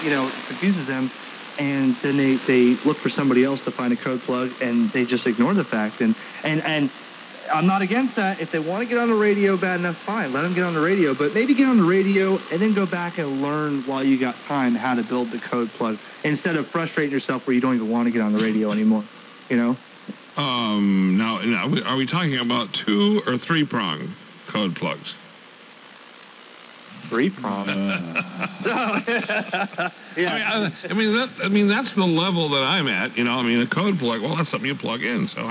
C: you know, confuses them. And then they look for somebody else to find a code plug, and they just ignore the fact. And I'm not against that. If they want to get on the radio bad enough, fine, let them get on the radio. But maybe get on the radio and then go back and learn while you got time how to build the code plug, instead of frustrating yourself where you don't even want to get on the radio anymore, you know?
A: Now, are we talking about 2 or 3-prong code plugs?
C: 3-prong.
A: Yeah. I mean, that's the level that I'm at. You know, I mean, a code plug. Well, that's something you plug in. So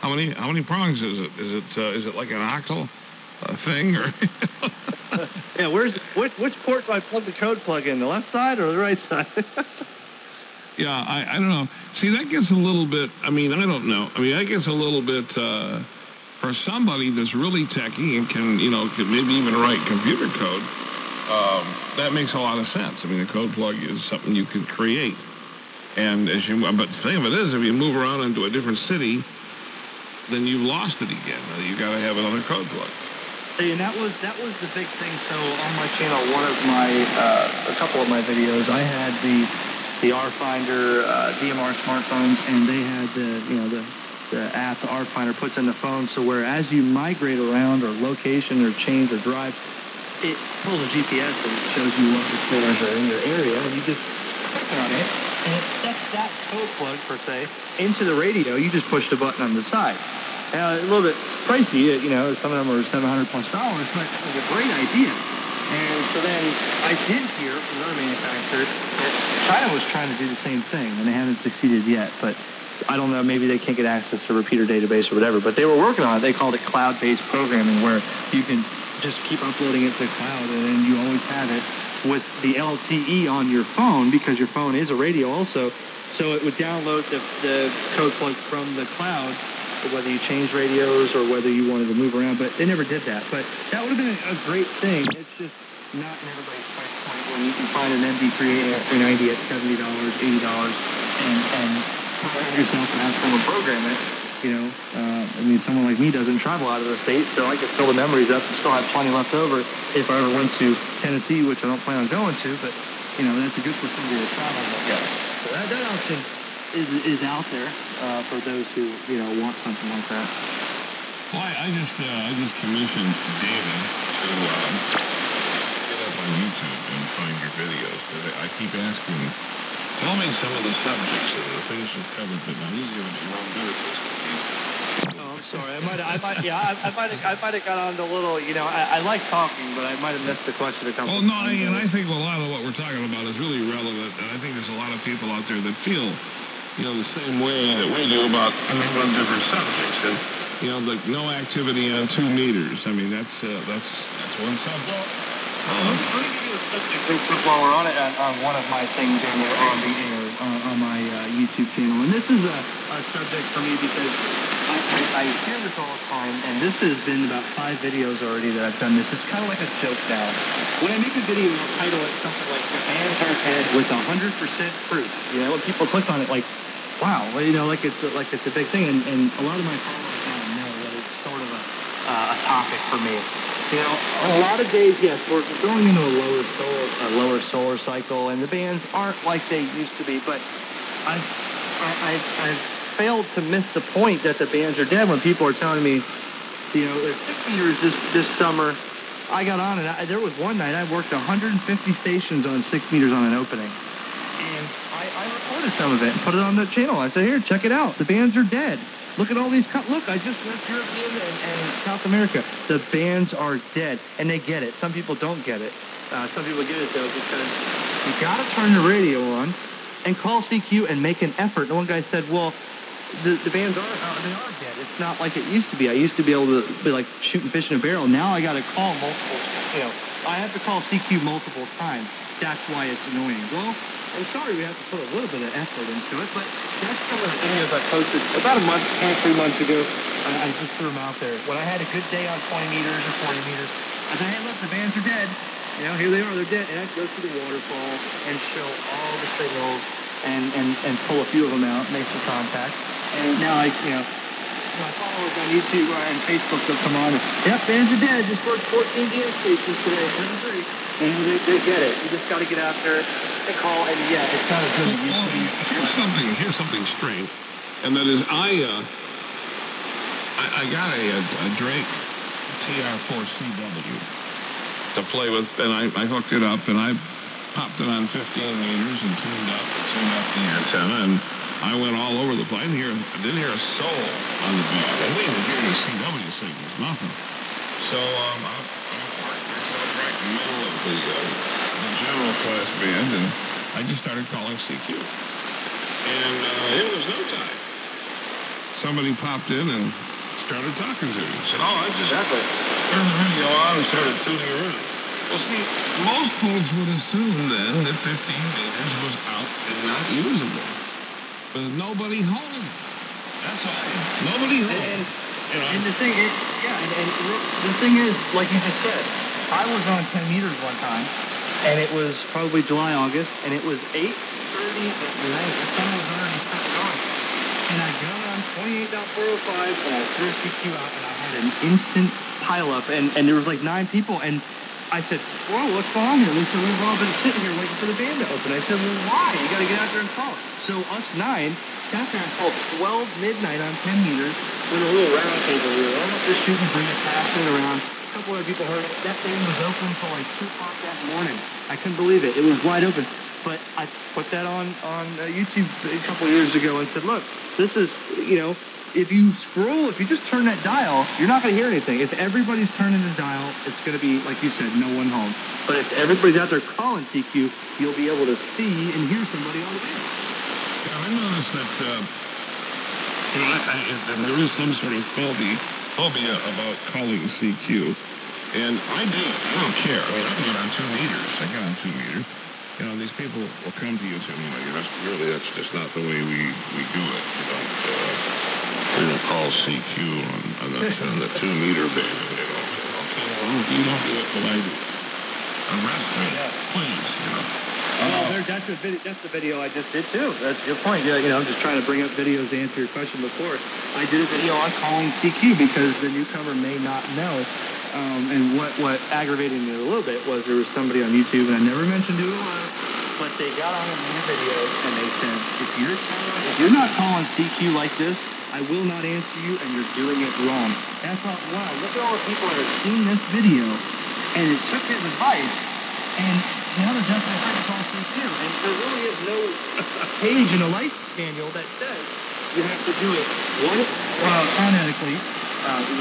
A: how many prongs is it? Is it like an octal thing or?
C: Yeah. Which port do I plug the code plug in? The left side or the right side?
A: Yeah, I don't know. See, that gets a little bit. I mean, I don't know. I mean, that gets a little bit for somebody that's really techie and can maybe even write computer code. That makes a lot of sense. I mean, a code plug is something you can create. And but the thing of it is, if you move around into a different city, then you've lost it again. You got to have another code plug.
C: And that was the big thing. So on my channel, a couple of my videos, I had the RFinder DMR smartphones, and they had the app the RFinder puts in the phone. So where as you migrate around or location or change or drive, it pulls a GPS and it shows you what repeaters are in your area, and you just click on it, and it sets that code plug, per se, into the radio. You just push the button on the side. Now, a little bit pricey, some of them are $700+, but it's a great idea. And so then I did hear from another manufacturer that China was trying to do the same thing, and they haven't succeeded yet, but I don't know, maybe they can't get access to a repeater database or whatever, but they were working on it. They called it cloud-based programming, where you can just keep uploading it to the cloud, and then you always have it with the LTE on your phone, because your phone is a radio also. So it would download the code plug from the cloud, whether you change radios or whether you wanted to move around, but they never did that. But that would have been a great thing. It's just not in everybody's price point when you can find an MD3 390 at $70, $80, and program yourself and have someone program it. Someone like me doesn't travel out of the state, so I could fill the memories up and still have plenty left over if I ever went to Tennessee, which I don't plan on going to, but, that's a good facility to travel with.
A: Yeah.
C: So that option is out there for those who, want something like that.
A: Well, I just commissioned David to get up on YouTube and find your videos, because I keep asking, tell me some of the subjects of the things you've covered, but now you give it your own better twist.
C: Oh, I'm sorry. I might have got on a little, I like talking, but I might have missed the question a couple
A: times. Well, no, and I think a lot of what we're talking about is really relevant, and I think there's a lot of people out there that feel, the same way that we do about a number of different subjects, and, the no activity on 2 meters. I mean, that's one subject.
C: Let me give you a subject real quick while we're on it, on one of my things on the air, on my YouTube channel. And this is a subject for me because I hear this all the time, and this has been about 5 videos already that I've done this. It's kind of like a joke now. When I make a video, I'll title it something like "The Bands Are Dead with 100% Proof." When people click on it, like, wow, like it's a big thing. And a lot of my followers now know that it's sort of a topic for me. A lot of days, yes, we're going into a lower solar cycle, and the bands aren't like they used to be. But I've failed to miss the point that the bands are dead when people are telling me, there's 6 meters this summer, I got on, and there was one night I worked 150 stations on 6 meters on an opening. And I recorded some of it and put it on the channel. I said, here, check it out. The bands are dead. Look at all these look, I just left European and South America. The bands are dead, and they get it. Some people don't get it. Some people get it, though, because you got to turn the radio on and call CQ and make an effort. And one guy said, well, the bands are dead. It's not like it used to be. I used to be able to be like shooting fish in a barrel. Now I got to call multiple, I have to call CQ multiple times. That's why it's annoying. Well, I'm sorry we have to put a little bit of effort into it, but that's some of the videos I posted about a month, 3 months ago. I just threw them out there. When I had a good day on 20 meters or 40 meters, I said, hey, look, the bands are dead. Here they are, they're dead. And I'd go through the waterfall and show all the signals and pull a few of them out, make some contact. And now my followers on YouTube and Facebook will come on and, yep, bands are dead. Just worked 14 DM stations today, 33. And they get it. You just got to get out there and call, and yeah, it's not as good as it used to be.
A: Here's something strange, and that is I got a Drake TR4CW to play with, and I hooked it up, and I popped it on 15 meters and tuned up the antenna, and I went all over the place. I didn't hear a soul on the beat. I didn't even hear the CW signals, nothing. So I parked myself right in the middle of the general class band, and I just started calling CQ. And it was no time. Somebody popped in and started talking to me. Said, I just turned the radio on and started tuning around. Well, see, most folks would assume then that 15 meters was out and not usable. But there's nobody home. That's all. Nobody home.
C: And the thing is, the thing is, like you just said, I was on 10 meters one time, and it was probably July, August, and it was 8:30 at night. The sun was already set going. And I got on 28.405, and I threw CQ out, and I had an instant pileup, and there was like 9 people, and I said, whoa, what's going on here? They said, we've all been sitting here waiting for the band to open. I said, well, why? You got to get out there and call. So us 9 got there and called 12 midnight on 10 meters with a little round table. We were almost just shooting, bring it, passing it around. A couple other people heard it. That thing was open until like 2 o'clock that morning. I couldn't believe it. It was wide open. But I put that on YouTube a couple years ago and said, look, this is, if you just turn that dial, you're not going to hear anything. If everybody's turning the dial, it's going to be, like you said, no one home. But if everybody's out there calling CQ, you'll be able to see and hear somebody on the band.
A: Yeah, I noticed that, there is some sort of phobia about calling CQ. And I do it. I don't care. I mean, I can get on 2 meters. I get on 2 meters. These people will come to you and say, that's just not the way we do it. We don't call CQ on the 2 meter band. Okay, well, if you don't do it, well, I do. Arrest me, please.
C: That's the video I just did too. That's your point. I'm just trying to bring up videos to answer your question before. I did a video on calling CQ because the newcomer may not know. And what aggravated me a little bit was there was somebody on YouTube, and I never mentioned who it was, but they got on a new video and they said, if you're not calling CQ like this, I will not answer you, and you're doing it wrong. And I thought, wow, look at all the people that have seen this video, and it took his advice, and now they're definitely trying to call CQ. And there really is no page in a license manual that says you have to do it once phonetically,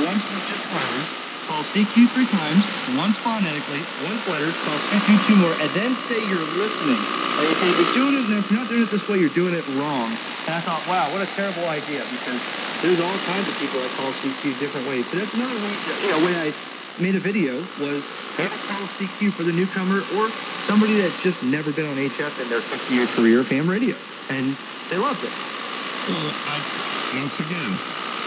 C: once with just letters, call CQ 3 times, once phonetically, once letters, call CQ 2 more, and then say you're listening. And if you're doing it, and if you're not doing it this way, you're doing it wrong. And I thought, wow, what a terrible idea, because there's all kinds of people that call CQ different ways. So that's another way, way I made a video was how to call CQ for the newcomer or somebody that's just never been on HF in their 50-year career of ham radio. And they loved it.
A: Well, once again,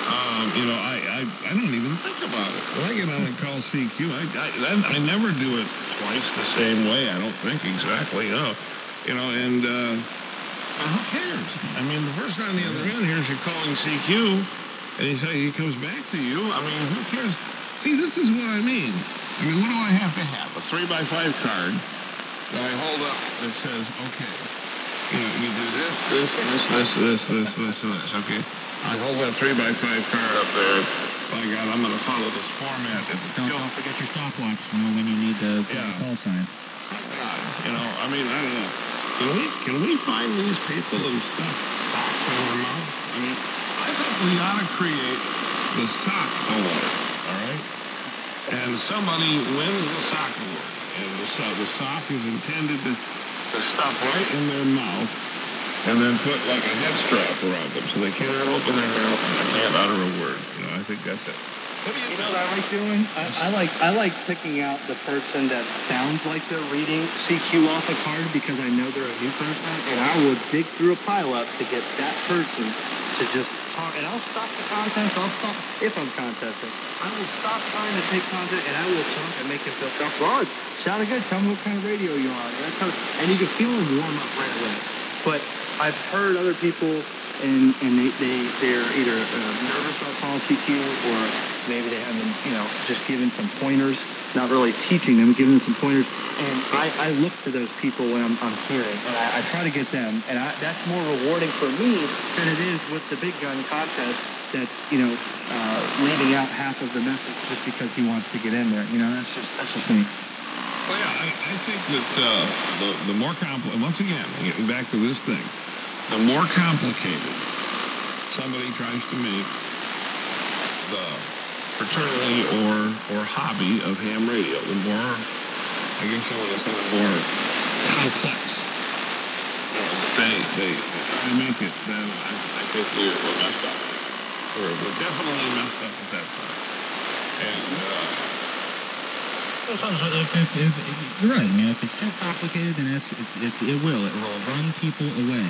A: I don't even think about it. When I get on and call CQ, I never do it twice the same way. I don't think exactly, and who cares? I mean, the person on the other end hears you calling CQ, and he comes back to you. I mean, who cares? See, this is what I mean. I mean, what do I have to have? A 3x5 card that I hold up that says, okay, you do this, okay? I hold that 3x5 card up there by God, I'm going to follow this format.
B: Don't forget your stopwatch, you know, when you need the call sign.
A: You know, I mean, I don't know. Can we find these people and stuff socks in their mouth? I mean, I think we ought to create the sock award, all right? And somebody wins the sock award. And the sock is intended to stuff right in their mouth and then put like a head strap around them so they can't open their mouth and they can't utter a word. You know, I think that's it.
C: What do you know what I like doing? I like picking out the person that sounds like they're reading CQ off a card because I know they're a new person, and I will dig through a pileup to get that person to just talk. And I'll stop the contest. I'll stop if I'm contesting. I will stop trying to take content, and I will talk and make him feel comfortable. Oh, sounded good. Tell me what kind of radio you're on. And you can feel them warm up right away. But I've heard other people, and they're either nervous about calling CQ, or maybe they haven't, you know, just given some pointers, not really teaching them, giving them some pointers. And I look for those people when I'm hearing, and I try to get them. And that's more rewarding for me than it is with the big gun contest that's, you know, leaving out half of the message just because he wants to get in there. You know, that's just me.
A: Well, yeah, I think that the more complicated, once again, getting back to this thing, the more complicated somebody tries to make the fraternity or hobby of ham radio, the more, I guess I want to say, the more complex they try to make it, then I think we're messed up. We're definitely messed up at that point. And,
B: you're right. I mean, if it's too complicated, then it will run people away.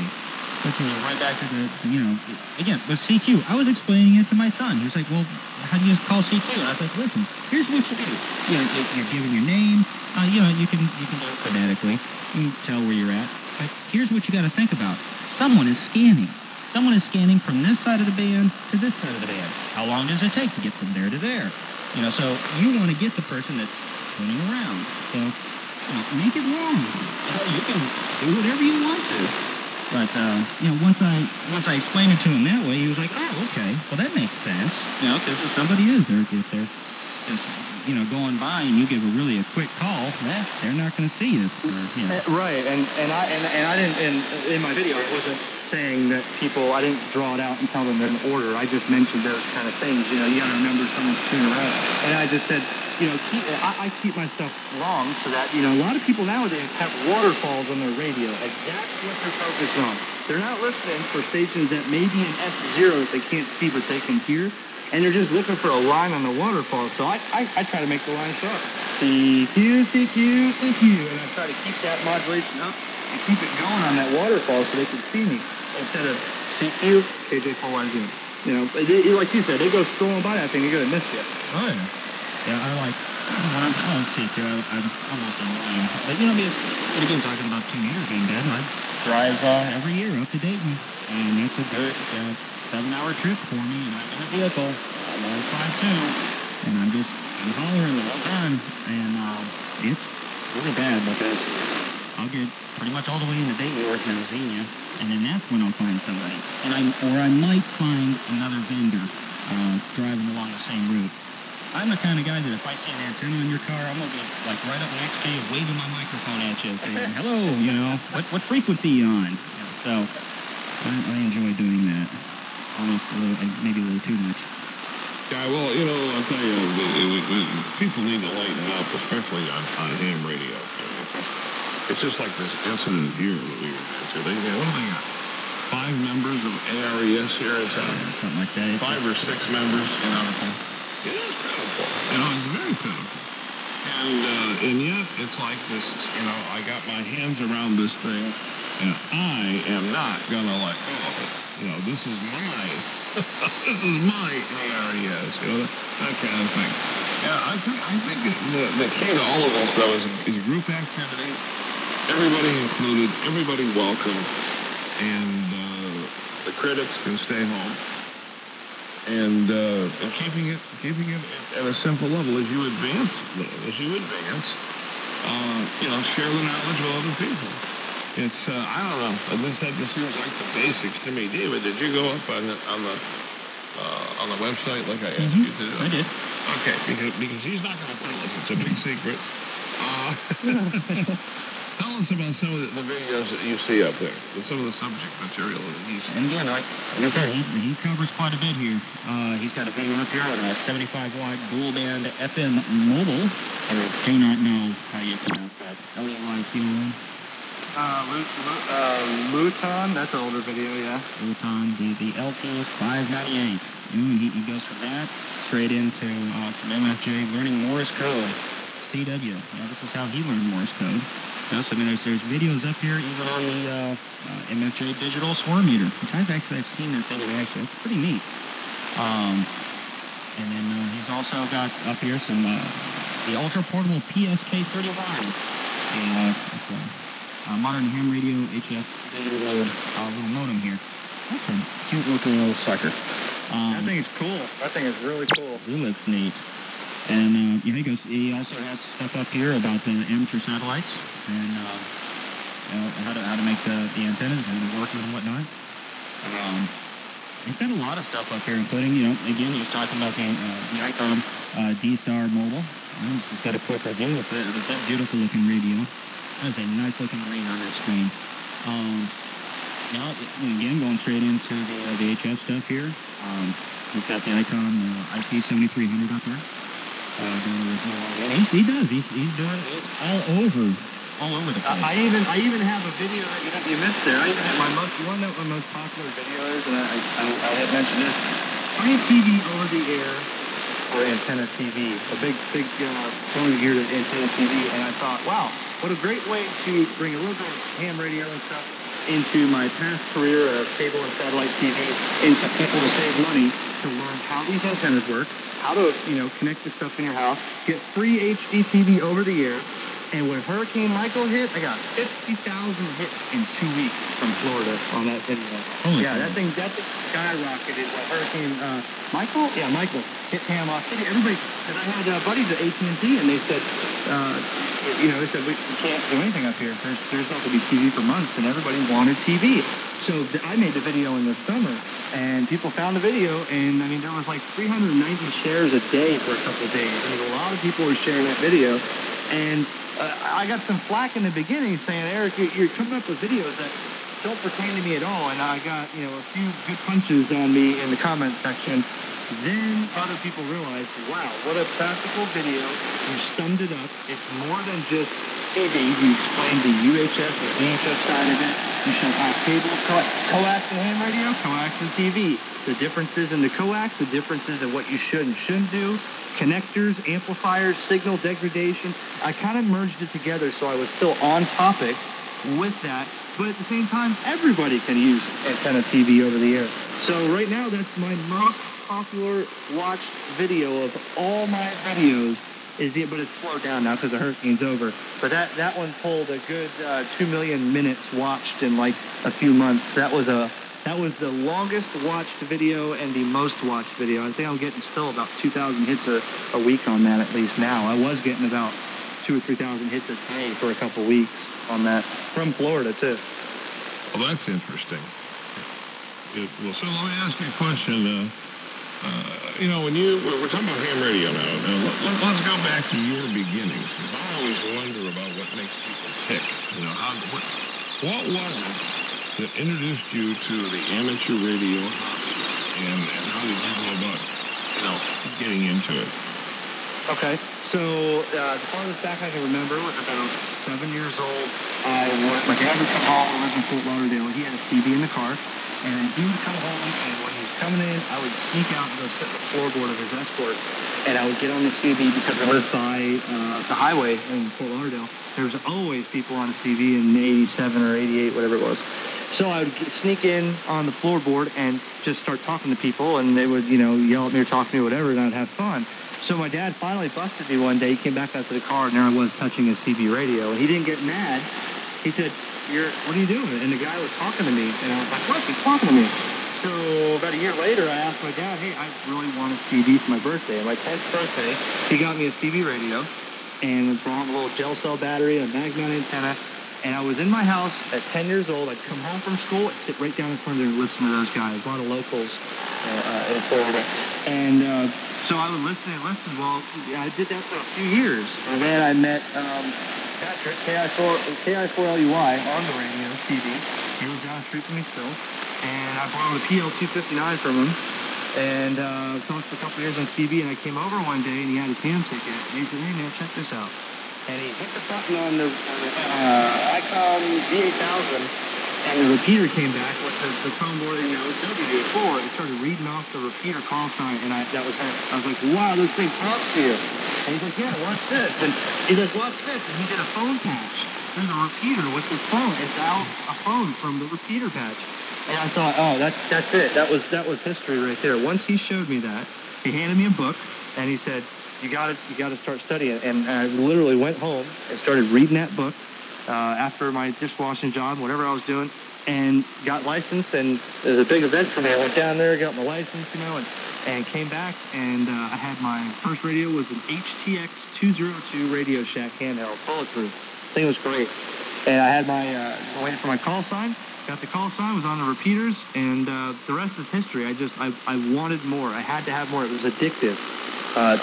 B: But right back to the, you know, again, with CQ, I was explaining it to my son. He was like, well, how do you call CQ? And I was like, listen, here's what you do. You know, you're giving your name. You know, you can do it phonetically. You can tell where you're at. But here's what you got to think about. Someone is scanning. Someone is scanning from this side of the band to this side of the band. How long does it take to get from there to there? You know, so you want to get the person that's tuning around. So, you know, make it long. You can do whatever you want to. But, you know, once I explained it to him that way, he was like, oh, okay, well, that makes sense. You know, if there's somebody if they're just, you know, going by and you give a quick call, they're not going to see you. You know.
C: Right, and I didn't, in my video, I wasn't saying that people, I didn't draw it out and tell them in order. I just mentioned those kind of things. You know, you got to remember someone's tuning around. And I just said, you know, I keep my stuff long so that, you know, a lot of people nowadays have waterfalls on their radio. Exactly what they're focused on. They're not listening for stations that may be in S0 that they can't see but they can hear. And they're just looking for a line on the waterfall. So I try to make the line sharp. CQ, CQ, CQ. And I try to keep that modulation up and keep it going on that waterfall so they can see me. Instead of CQ, KJ4YZ. You know, like you said, they go scrolling by that thing, they're going to miss you.
B: Oh, yeah. Yeah, I like, when I'm calling CQ, I'm almost annoying. But, you know, again, talking about 2 meters being dead, I drive every year up to Dayton. And it's a good 7-hour trip for me, and I'm in a vehicle. I'm on 5.2, and I'm hollering the whole time. And it's really bad because I'll get pretty much all the way into Dayton North and Xenia, and then that's when I'll find somebody. Or I might find another vendor driving along the same route. I'm the kind of guy that if I see an antenna in your car, I'm going to be like right up next to you, waving my microphone at you, saying, hello, you know, what frequency are you on? So I enjoy doing that. Almost maybe a little too much.
A: Yeah, well, you know, I'll tell you, people need to lighten up, especially on ham radio. It's just like this incident here that we what do they got? 5 members of ARES here in town.
B: Something like that.
A: 5 or 6 members, you know. It is pitiful. You know, it's very pitiful. And yet, it's like this, you know, I got my hands around this thing, and I am not going to let go of it. You know, this is my ARES, you know, that kind of thing. Yeah, I think the key to all of this, though, is group activity. Everybody included, everybody welcome, and the critics can stay home. And keeping it at a simple level as you advance, you know, share the knowledge with other people. It's I don't know. That just seems like the basics to me. David, did you go up on the on the website like I asked you to do?
B: I did.
A: Okay, because he's not going to tell us. It's a big secret. Tell us about some of the videos that you see up there, some of the subject material that he's...
B: And again, like I said, he covers quite a bit here. He's got a video up here on a 75-watt dual-band FM mobile. I do not know how you pronounce that. L-E-Y-T-O-N.
C: Luton, that's an older video, yeah.
B: Luton, the LT598. He goes from that straight into some MFJ learning Morse code. CW. Yeah, this is how he learned Morse code. So, I mean, there's videos up here even on the MFJ digital swarm meter, which I've seen that thing in action. It's pretty neat. And then he's also got up here some the ultra portable PSK31. It's a modern ham radio HF little modem here. That's a cute looking little sucker.
C: That thing is cool. That thing is really cool.
B: It looks neat. And he also has stuff up here about the amateur satellites and how to make the antennas and work and whatnot. He's got a lot of stuff up here, including, again, he was talking about the Icon D-Star mobile. He's got a quick review of that beautiful looking radio. That's a nice looking green on that screen. Now, again, going straight into the HF stuff here. He's got the Icon IC7300 up there. And he does. He's doing it all over the place.
C: I even have a video that you missed there. I even have my most popular video is, and I had mentioned this. Free TV over the air for antenna TV. A big phone gear to antenna TV, and I thought, wow, what a great way to bring a little bit of ham radio and stuff into my past career of cable and satellite TV, into people to save money, to learn how these antennas work, how to, connect the stuff in your house, get free HD TV over the air. And when Hurricane Michael hit, I got 50,000 hits in 2 weeks from Florida on that video. That thing skyrocketed when Hurricane Michael hit Panama City. Everybody, because I had buddies at AT&T, and they said, we can't do anything up here. There's not going to be TV for months, and everybody wanted TV. So I made the video in the summer, and people found the video, and I mean, there was like 390 shares a day for a couple of days. I mean, a lot of people were sharing that video, and I got some flack in the beginning saying, Eric, you're coming up with videos that don't pertain to me at all, and I got, a few good punches on me in the comment section. Then other people realized, wow, what a practical video. You summed it up. It's more than just TV. You explained the UHF, the VHF side of it. You showed how cable, coax and ham radio, coax and TV. The differences in the coax, the differences in what you should and shouldn't do. Connectors, amplifiers, signal degradation. I kind of merged it together so I was still on topic with that, but at the same time, everybody can use antenna TV over the air. So right now, that's my most popular watched video of all my videos. But it's slowed down now because the hurricane's over. But that one pulled a good 2 million minutes watched in like a few months. That was the longest watched video and the most watched video. I think I'm getting still about 2,000 hits a week on that, at least now. I was getting about 2,000 or 3,000 hits a day for a couple weeks on that, from Florida, too.
A: Well, that's interesting. So let me ask you a question. When we're talking about ham radio now, let's go back to your beginnings, because I always wonder about what makes people tick. What was it that introduced you to the amateur radio hobby, and how did you go about, getting into it?
C: Okay, so the farthest back I can remember was about 7 years old. My dad would come home. I lived in Fort Lauderdale. He had a CB in the car, and he would come home, and when he was coming in, I would sneak out and go sit on the floorboard of his Escort, and I would get on the CB because I lived by the highway in Fort Lauderdale. There was always people on the CB in 87 or 88, whatever it was. So I would sneak in on the floorboard and just start talking to people, and they would, yell at me or talk to me or whatever, and I'd have fun. So my dad finally busted me one day. He came back out to the car, and there I was touching a CB radio, and he didn't get mad. He said, what are you doing? And the guy was talking to me, and I was like, what? He's talking to me. So about a year later, I asked my dad, hey, I really want a CB for my birthday. On my 10th birthday, he got me a CB radio, and it brought a little gel cell battery, a magnet antenna, And I was in my house at 10 years old. I'd come home from school, I'd sit right down in front of there and listen to those guys, a lot of locals in Florida. And so I would listen and listen. Well, I did that for a few years. And then I met Patrick, KI4LUI, on the radio, TV. He was down the street from me still. And I borrowed a PL259 from him. And talked for a couple years on CB, and I came over one day, and he had his ham ticket. And he said, hey, man, check this out. And he hit the button on the Icon V8000, and the repeater came back with the tone board, W4. He started reading off the repeater call sign, and that was it. I was like, wow, this thing talks to you. And he's like, yeah, watch this. And he's like, watch this. And he did a phone patch through the repeater with his phone. It's out a phone from the repeater patch. And I thought, oh, that's it. That was history right there. Once he showed me that, he handed me a book, and he said, you got to start studying. And I literally went home and started reading that book after my dishwashing job, whatever I was doing, and got licensed. And it was a big event for me. I went down there, got my license, and came back. And I had my first radio was an HTX 202 Radio Shack handheld, bulletproof. Thing was great. And I had my waiting for my call sign. Got the call sign, was on the repeaters, and the rest is history. I wanted more. I had to have more. It was addictive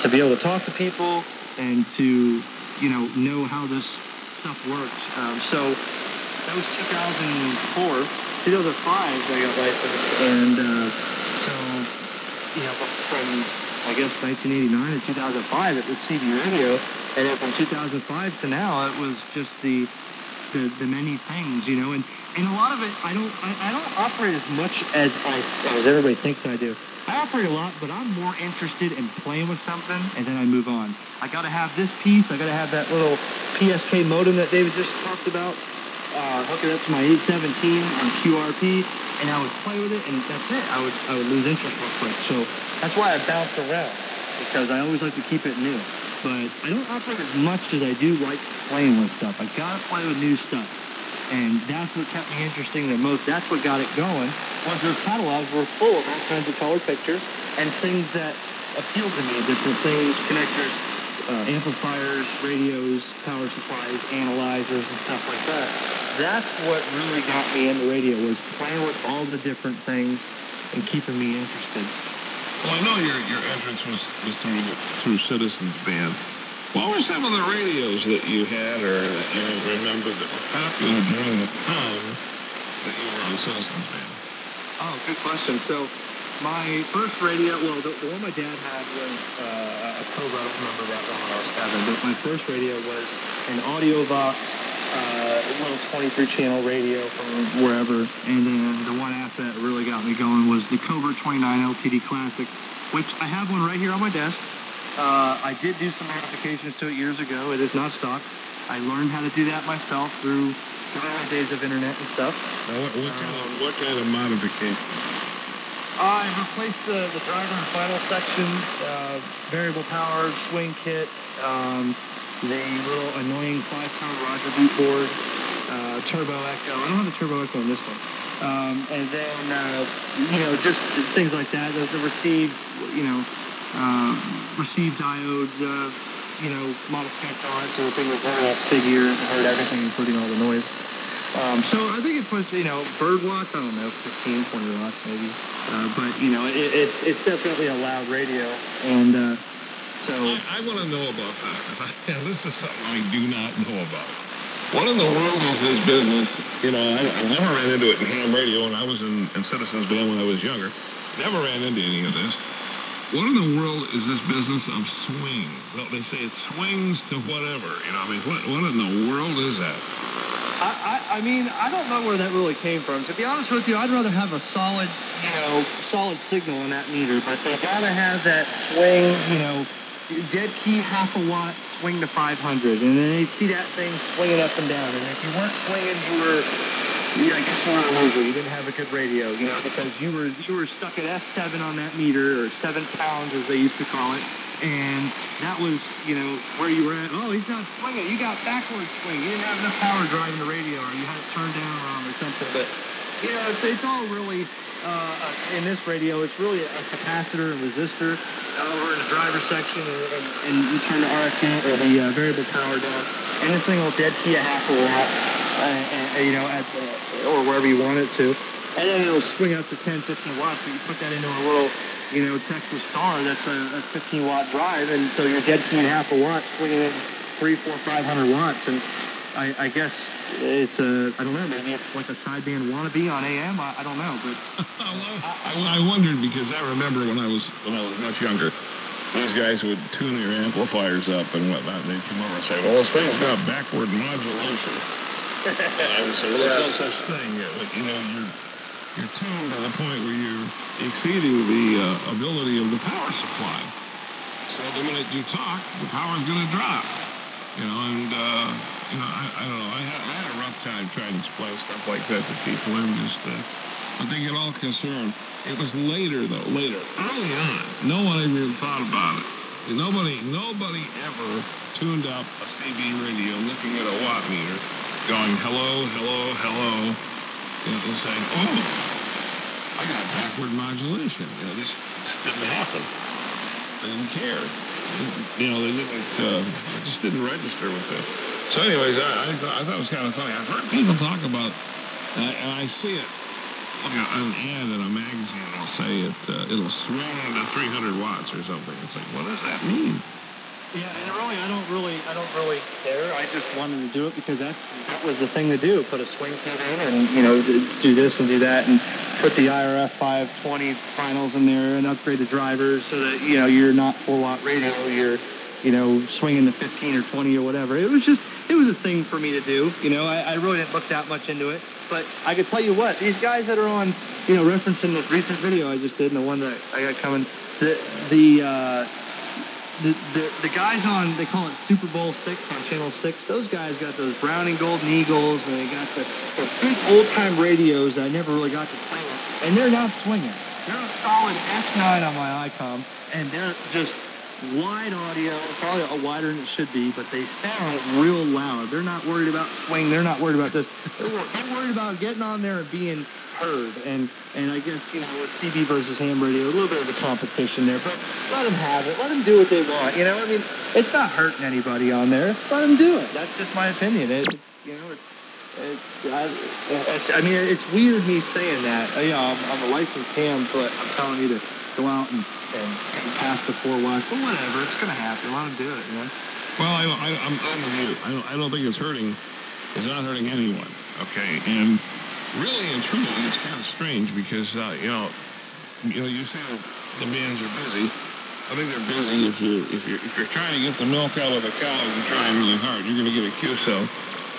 C: to be able to talk to people and to, know how this stuff worked. So that was 2004. 2005, I got licensed, and from, I guess, 1989 to 2005, it was CB radio, and then from 2005 to now, it was just the many things, and a lot of it, I don't operate as much as everybody thinks I do. I operate a lot, but I'm more interested in playing with something, and then I move on. I got to have this piece. I got to have that little PSK modem that David just talked about. Hook it up to my 817 on QRP, and I would play with it, and that's it. I would lose interest real quick. So that's why I bounce around, because I always like to keep it new. But I don't operate as much as I do like playing with stuff. I got to play with new stuff. And that's what kept me interesting the most. That's what got it going, was their catalogs were full of all kinds of color pictures and things that appealed to me, different things, connectors, amplifiers, radios, power supplies, analyzers, and stuff like that. That's what really got me into radio, was playing with all the different things and keeping me interested.
A: Well, I know your entrance was through Citizens Band. What were some of the radios that you had or that you remember that were popular during the time that you were on Citizens Band?
C: Oh, good question. So my first radio, well, the one my dad had was a Cobra. I don't remember that one when I was 7, but my first radio was an AudioVox, little 23-channel radio from wherever. And then the one after that really got me going was the Cobra 29 LTD Classic, which I have one right here on my desk. I did do some modifications to it years ago. It is not stock. I learned how to do that myself through the early days of internet and stuff.
A: What kind of modifications?
C: I replaced the driver and final section, variable power, swing kit, the little annoying 5-pound Roger beat board, turbo echo. I don't have a turbo echo on this one. And then, just things like that. The receive, receive diodes, modification on it, so the thing was very big ear and heard everything, including all the noise. So I think it puts, bird watts, I don't know, 15, 20 watts maybe. But, it's definitely a loud radio. And so...
A: I want to know about this, because this is something I do not know about. What in the world is this business? I never ran into it in ham radio when I was in Citizens Band when I was younger. Never ran into any of this. What in the world is this business of swing? Well, they say it swings to whatever. What in the world is that?
C: I don't know where that really came from. To be honest with you, I'd rather have a solid, solid signal on that meter. But they gotta have that swing, dead key, half a watt, swing to 500. And then you see that thing swinging up and down. And if you weren't swinging, you were a loser. You didn't have a good radio, because you were stuck at S7 on that meter, or 7 pounds as they used to call it. And that was, where you were at. Oh, he's not swinging. You got backward swing. You didn't have enough power driving the radio, or you had it turned down wrong or something. But, it's all really, in this radio, it's really a capacitor and resistor over in the driver section, and you turn the RF or the variable power down. Anything will dead key a half a watt. or wherever you want it to. And then it'll swing up to 10, 15 watts, but you put that into a little, Texas Star, that's a 15-watt drive, and so you're dead keen half a watt, swinging in 300, 400, 500 watts, and I guess it's I don't know, maybe it's like a sideband wannabe on AM, I don't know, but...
A: I wondered, because I remember when I was much younger, these guys would tune their amplifiers up and whatnot, and they'd come over and say, well, this thing's got backward modulation. And so there's no such thing. You're tuned to the point where you're exceeding the ability of the power supply. So the minute you talk, the power's going to drop. I don't know. I had a rough time trying to explain stuff like that to people. But they get all concerned. It was later, though. Early on, no one even thought about it. Nobody ever tuned up a CB radio looking at a watt meter, going, hello, hello, hello, and saying, oh, I got backward modulation. This didn't happen. They didn't care. It just didn't register with it. So anyways, I thought it was kind of funny. I've heard people talk about, and I see it, like an ad in a magazine, it'll say it'll swing to 300 watts or something. It's like, what does that mean?
C: Yeah, and really, I don't really care. I just wanted to do it because that was the thing to do. Put a swing kit in and, do this and do that and put the IRF 520 finals in there and upgrade the drivers so that, you're not 4-watt radio, you're, swinging to 15 or 20 or whatever. It was a thing for me to do. I really didn't look that much into it. But I could tell you what, these guys that are on, referencing this recent video I just did and the one that I got coming, the guys on, they call it Super Bowl 6 on Channel 6, those guys got those Browning Golden Eagles, and they got the big old-time radios that I never really got to play with, and they're not swinging. They're a solid S9 on my ICOM, and they're just wide audio, probably wider than it should be, but they sound real loud. They're not worried about swing. They're not worried about this. They're worried about getting on there and being heard. And I guess, with CB versus ham radio, a little bit of a competition there, but let them have it. Let them do what they want. It's not hurting anybody on there. Let them do it. That's just my opinion. It's weird me saying that. I'm a licensed ham, but I'm telling you to go out and pass the 4 watts, but whatever, it's going to happen. Let them do it,
A: Well, I'm with you. I don't think it's not hurting anyone, okay? And really and truly, it's kind of strange because, you say the bands are busy. I think they're busy if you're trying to get the milk out of the cow and you're trying really hard, you're going to get a QSO.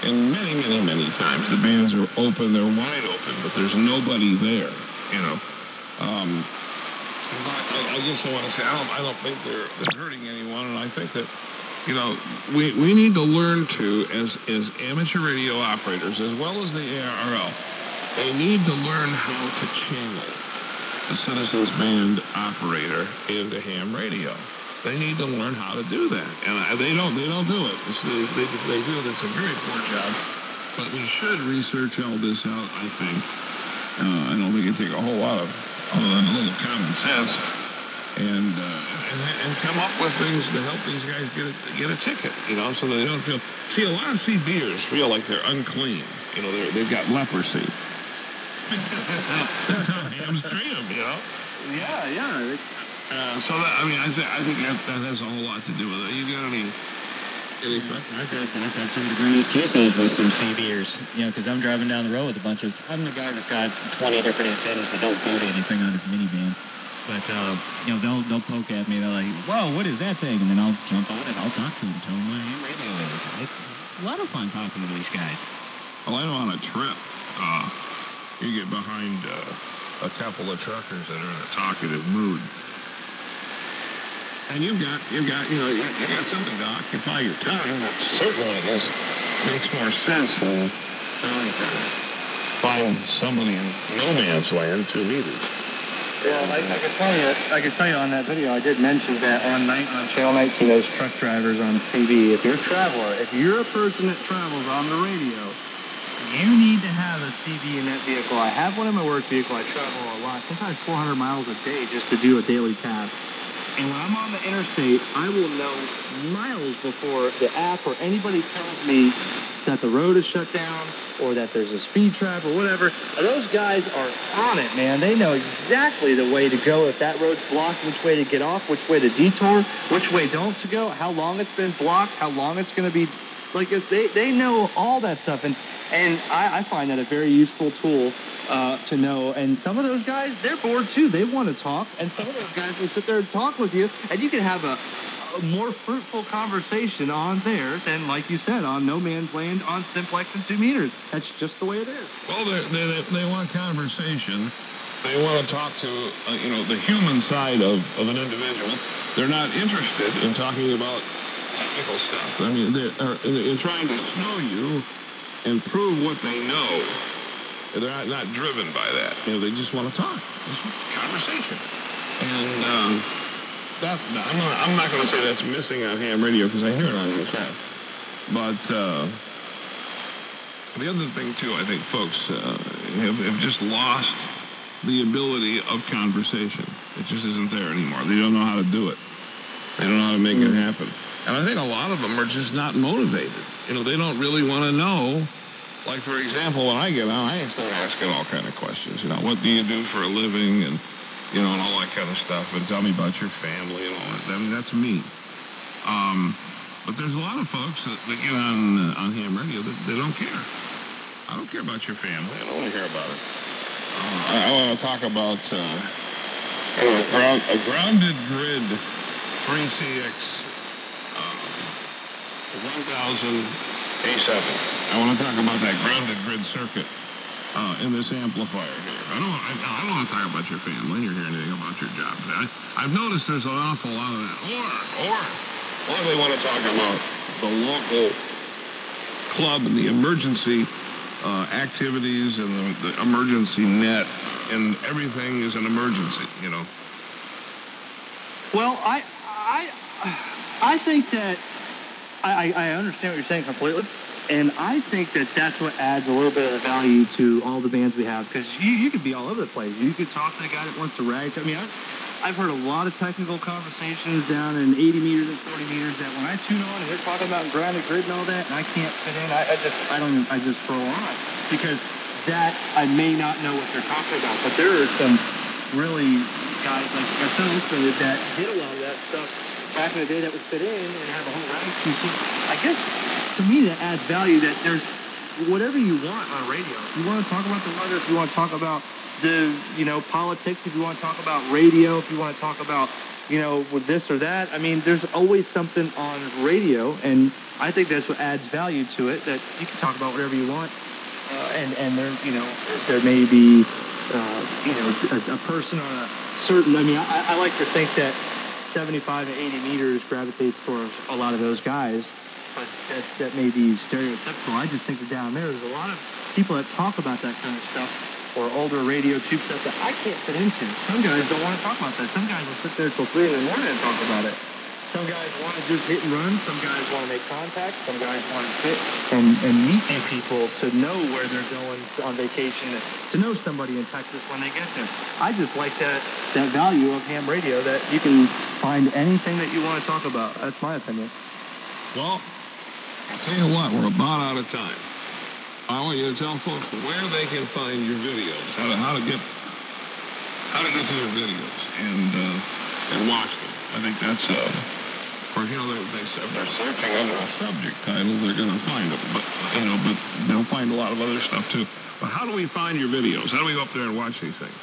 A: And many, many, many times the bands are open, they're wide open, but there's nobody there, I guess I want to say I don't think they're hurting anyone, and I think that we need to learn to as amateur radio operators as well as the ARRL, they need to learn how to channel the citizens band operator into ham radio. They need to learn how to do that, and they don't do it. They do it. It's a very poor job, but we should research all this out. I think I don't think it'd take a whole lot of other than a little common sense, and come up with things to help these guys get a ticket, so that they don't feel. See, a lot of CBers feel like they're unclean. They've got leprosy. That's how hams treat them,
C: Yeah.
A: So that, I think that has a whole lot to do with it. You got any?
B: I've had some of the greatest QSOs with some CBers, because I'm driving down the road with I'm the guy that's got 20 different antennas that don't go to anything on his minivan. But, they'll poke at me, they're like, whoa, what is that thing? And then I'll jump on it, I'll talk to them, tell them what ham radio is. It's a lot of fun talking to these guys.
A: Well, I know on a trip, you get behind a couple of truckers that are in a talkative mood. And you've got something to occupy your time that certainly makes more sense than trying to find somebody in no man's land 2 meters.
C: Yeah, I can tell you on that video, I did mention that on Channel 19, those truck drivers on CB, if you're a person that travels on the radio, you need to have a CB in that vehicle. I have one in my work vehicle. I travel a lot, sometimes 400 miles a day just to do a daily task. And when I'm on the interstate, I will know miles before the app or anybody tells me that the road is shut down or that there's a speed trap or whatever. Those guys are on it, man. They know exactly the way to go. If that road's blocked, which way to get off, which way to detour, which way don't to go, how long it's been blocked, how long it's going to be. Like, they know all that stuff. And I find that a very useful tool to know. And some of those guys, they're bored too. They want to talk. And some of those guys will sit there and talk with you. And you can have a more fruitful conversation on there than, like you said, on No Man's Land, on Simplex and 2 meters. That's just the way it is.
A: Well, they want conversation. They want to talk to, the human side of an individual. They're not interested in talking about technical stuff. I mean, they're trying to know you and prove what they know. They're not driven by that. They just want to talk. Just conversation. And I'm not going to say that's missing on ham radio because I hear it on the FM. But the other thing, too, I think folks have just lost the ability of conversation. It just isn't there anymore. They don't know how to do it. They don't know how to make it happen. And I think a lot of them are just not motivated. They don't really want to know. Like, for example, when I get on, I start asking all kind of questions. What do you do for a living? And, and all that kind of stuff. And tell me about your family and all that. I mean, that's me. But there's a lot of folks that get on ham radio that they don't care. I don't care about your family. I don't want to hear about it. I want to talk about a grounded grid 3CX 1000 A7. I want to talk about that grounded grid circuit in this amplifier here. I don't want to talk about your family or hear anything about your job. I've noticed there's an awful lot of that. Or they want to talk about the local club and the emergency activities and the emergency net, and everything is an emergency,
C: Well, I think that I understand what you're saying completely, and I think that that's what adds a little bit of value to all the bands we have, because you could be all over the place. You could talk to the guy that wants to rag. I mean, I've heard a lot of technical conversations down in 80 meters and 40 meters that when I tune on and they're talking about grounded grid and all that, and I can't fit in, I just throw on, because that I may not know what they're talking about. But there are some really guys like myself that did a lot of that stuff back in the day that would fit in and have a whole rag teaching. I guess to me that adds value, that there's whatever you want on radio. If you want to talk about the weather, if you want to talk about the, politics, if you want to talk about radio, if you want to talk about, with this or that, I mean, there's always something on radio, and I think that's what adds value to it, that you can talk about whatever you want, and there, there may be, a person on a certain, I mean, I like to think that 75 to 80 meters gravitates towards a lot of those guys, but that may be stereotypical. I just think that down there's a lot of people that talk about that kind of stuff, or older radio tube stuff that I can't fit into. Some guys don't want to talk about that. Some guys will sit there till 3 in the morning and talk about it. Some guys want to just hit and run. Some guys want to make contact. Some guys want to sit and meet new people, to know where they're going on vacation, to know somebody in Texas when they get there. I just like that value of ham radio, that you can find anything that you want to talk about. That's my opinion.
A: Well, I'll tell you what, we're about out of time. I want you to tell folks where they can find your videos, how to get to your videos and watch them. I think that's if they're searching under a subject title, they're going to find them. But they'll find a lot of other stuff too. But how do we find your videos? How do we go up there and watch these things?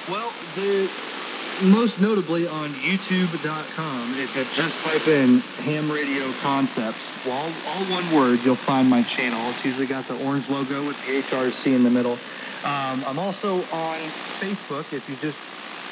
C: Well, most notably on YouTube.com, if you just type in HamRadioConcepts, well, all one word, you'll find my channel. It's usually got the orange logo with the HRC in the middle. I'm also on Facebook. If you just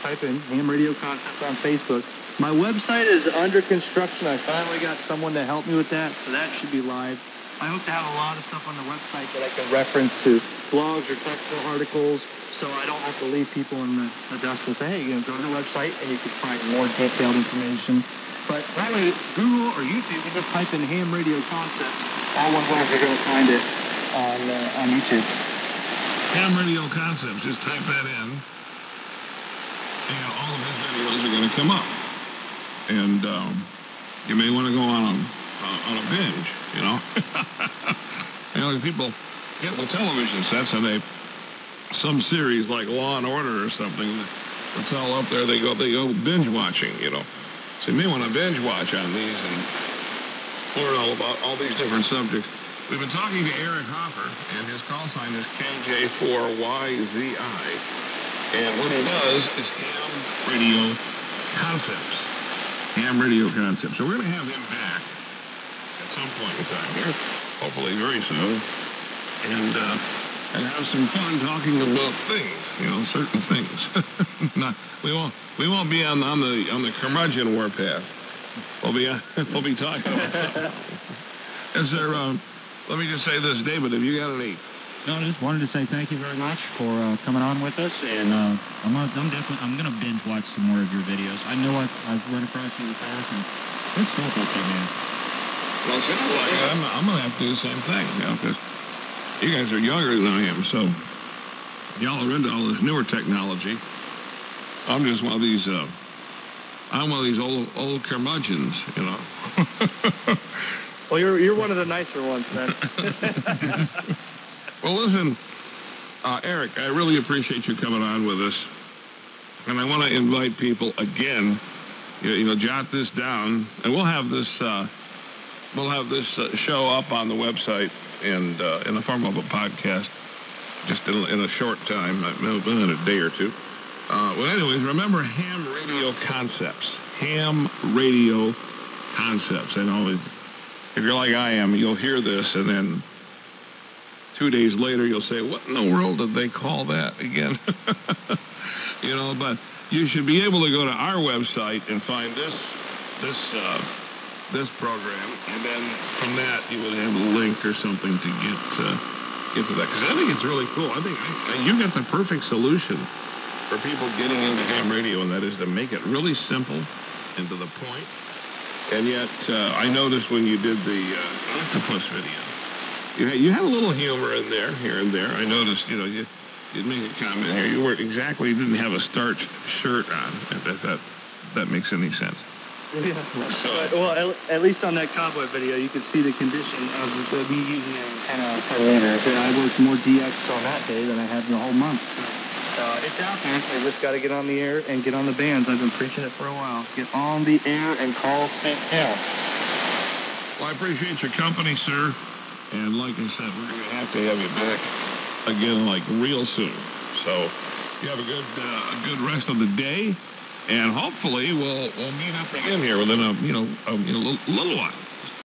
C: type in HamRadioConcepts on Facebook. My website is under construction. I finally got someone to help me with that, so that should be live. I hope to have a lot of stuff on the website that I can reference to blogs or technical articles, so I don't have to leave people in the dust and say, hey, go to the website and you can find more detailed information. But really, Google or YouTube, you just type in Ham Radio Concepts. All one word, you're going to find it on YouTube.
A: Ham Radio Concepts, just type that in, and all of his videos are going to come up. and you may want to go on a binge, you know. You know, people get the television sets and some series like Law and Order or something, it's all up there. They go binge watching, you know. So you may want to binge watch on these and learn all about all these different subjects. We've been talking to Eric Hoffer, and his call sign is KJ4YZI. And what he does is HamRadioConcepts. HamRadioConcepts. So we're going to have him back at some point in time here, hopefully very soon, and have some fun talking about things, you know, certain things. We won't be on the curmudgeon warpath. We'll be talking about something. Is there? Let me just say this, David. Have you got any?
B: No, I just wanted to say thank you very much for coming on with us, and I'm gonna binge watch some more of your videos. I know I've run across you before, and good stuff out there, man.
A: Well, it sounds like it. I'm gonna have to do the same thing, you know, because you guys are younger than I am, so y'all are into all this newer technology. I'm just one of these. I'm one of these old curmudgeons, you know.
C: Well, you're one of the nicer ones, then.
A: Well, listen, Eric, I really appreciate you coming on with us, and I want to invite people again. You know, jot this down, and we'll have this show up on the website and in the form of a podcast, just in a short time, within a day or two. Well, anyways, remember HamRadioConcepts. HamRadioConcepts. And always, if you're like I am, you'll hear this, and then 2 days later, you'll say, what in the world did they call that again? You know, but you should be able to go to our website and find this program, and then from that, you would have a link or something to get to that. Because I think it's really cool. I think you got the perfect solution for people getting into ham radio, and that is to make it really simple and to the point. And yet, I noticed when you did the octopus video, you had a little humor in there, here and there. I noticed, you know, you'd make a comment here. You didn't have a starched shirt on, if that makes any sense.
C: Yeah. Well, at least on that cowboy video, you could see the condition of me using an antenna for later. I worked more DX on that day than I had in the whole month. It's out there. I just got to get on the air and get on the bands. I've been preaching it for a while. Get on the air and call St. Hell.
A: Well, I appreciate your company, sir. And like I said, we're going to have you back again, like real soon. So you have a good rest of the day. And hopefully we'll meet up again here within a little while.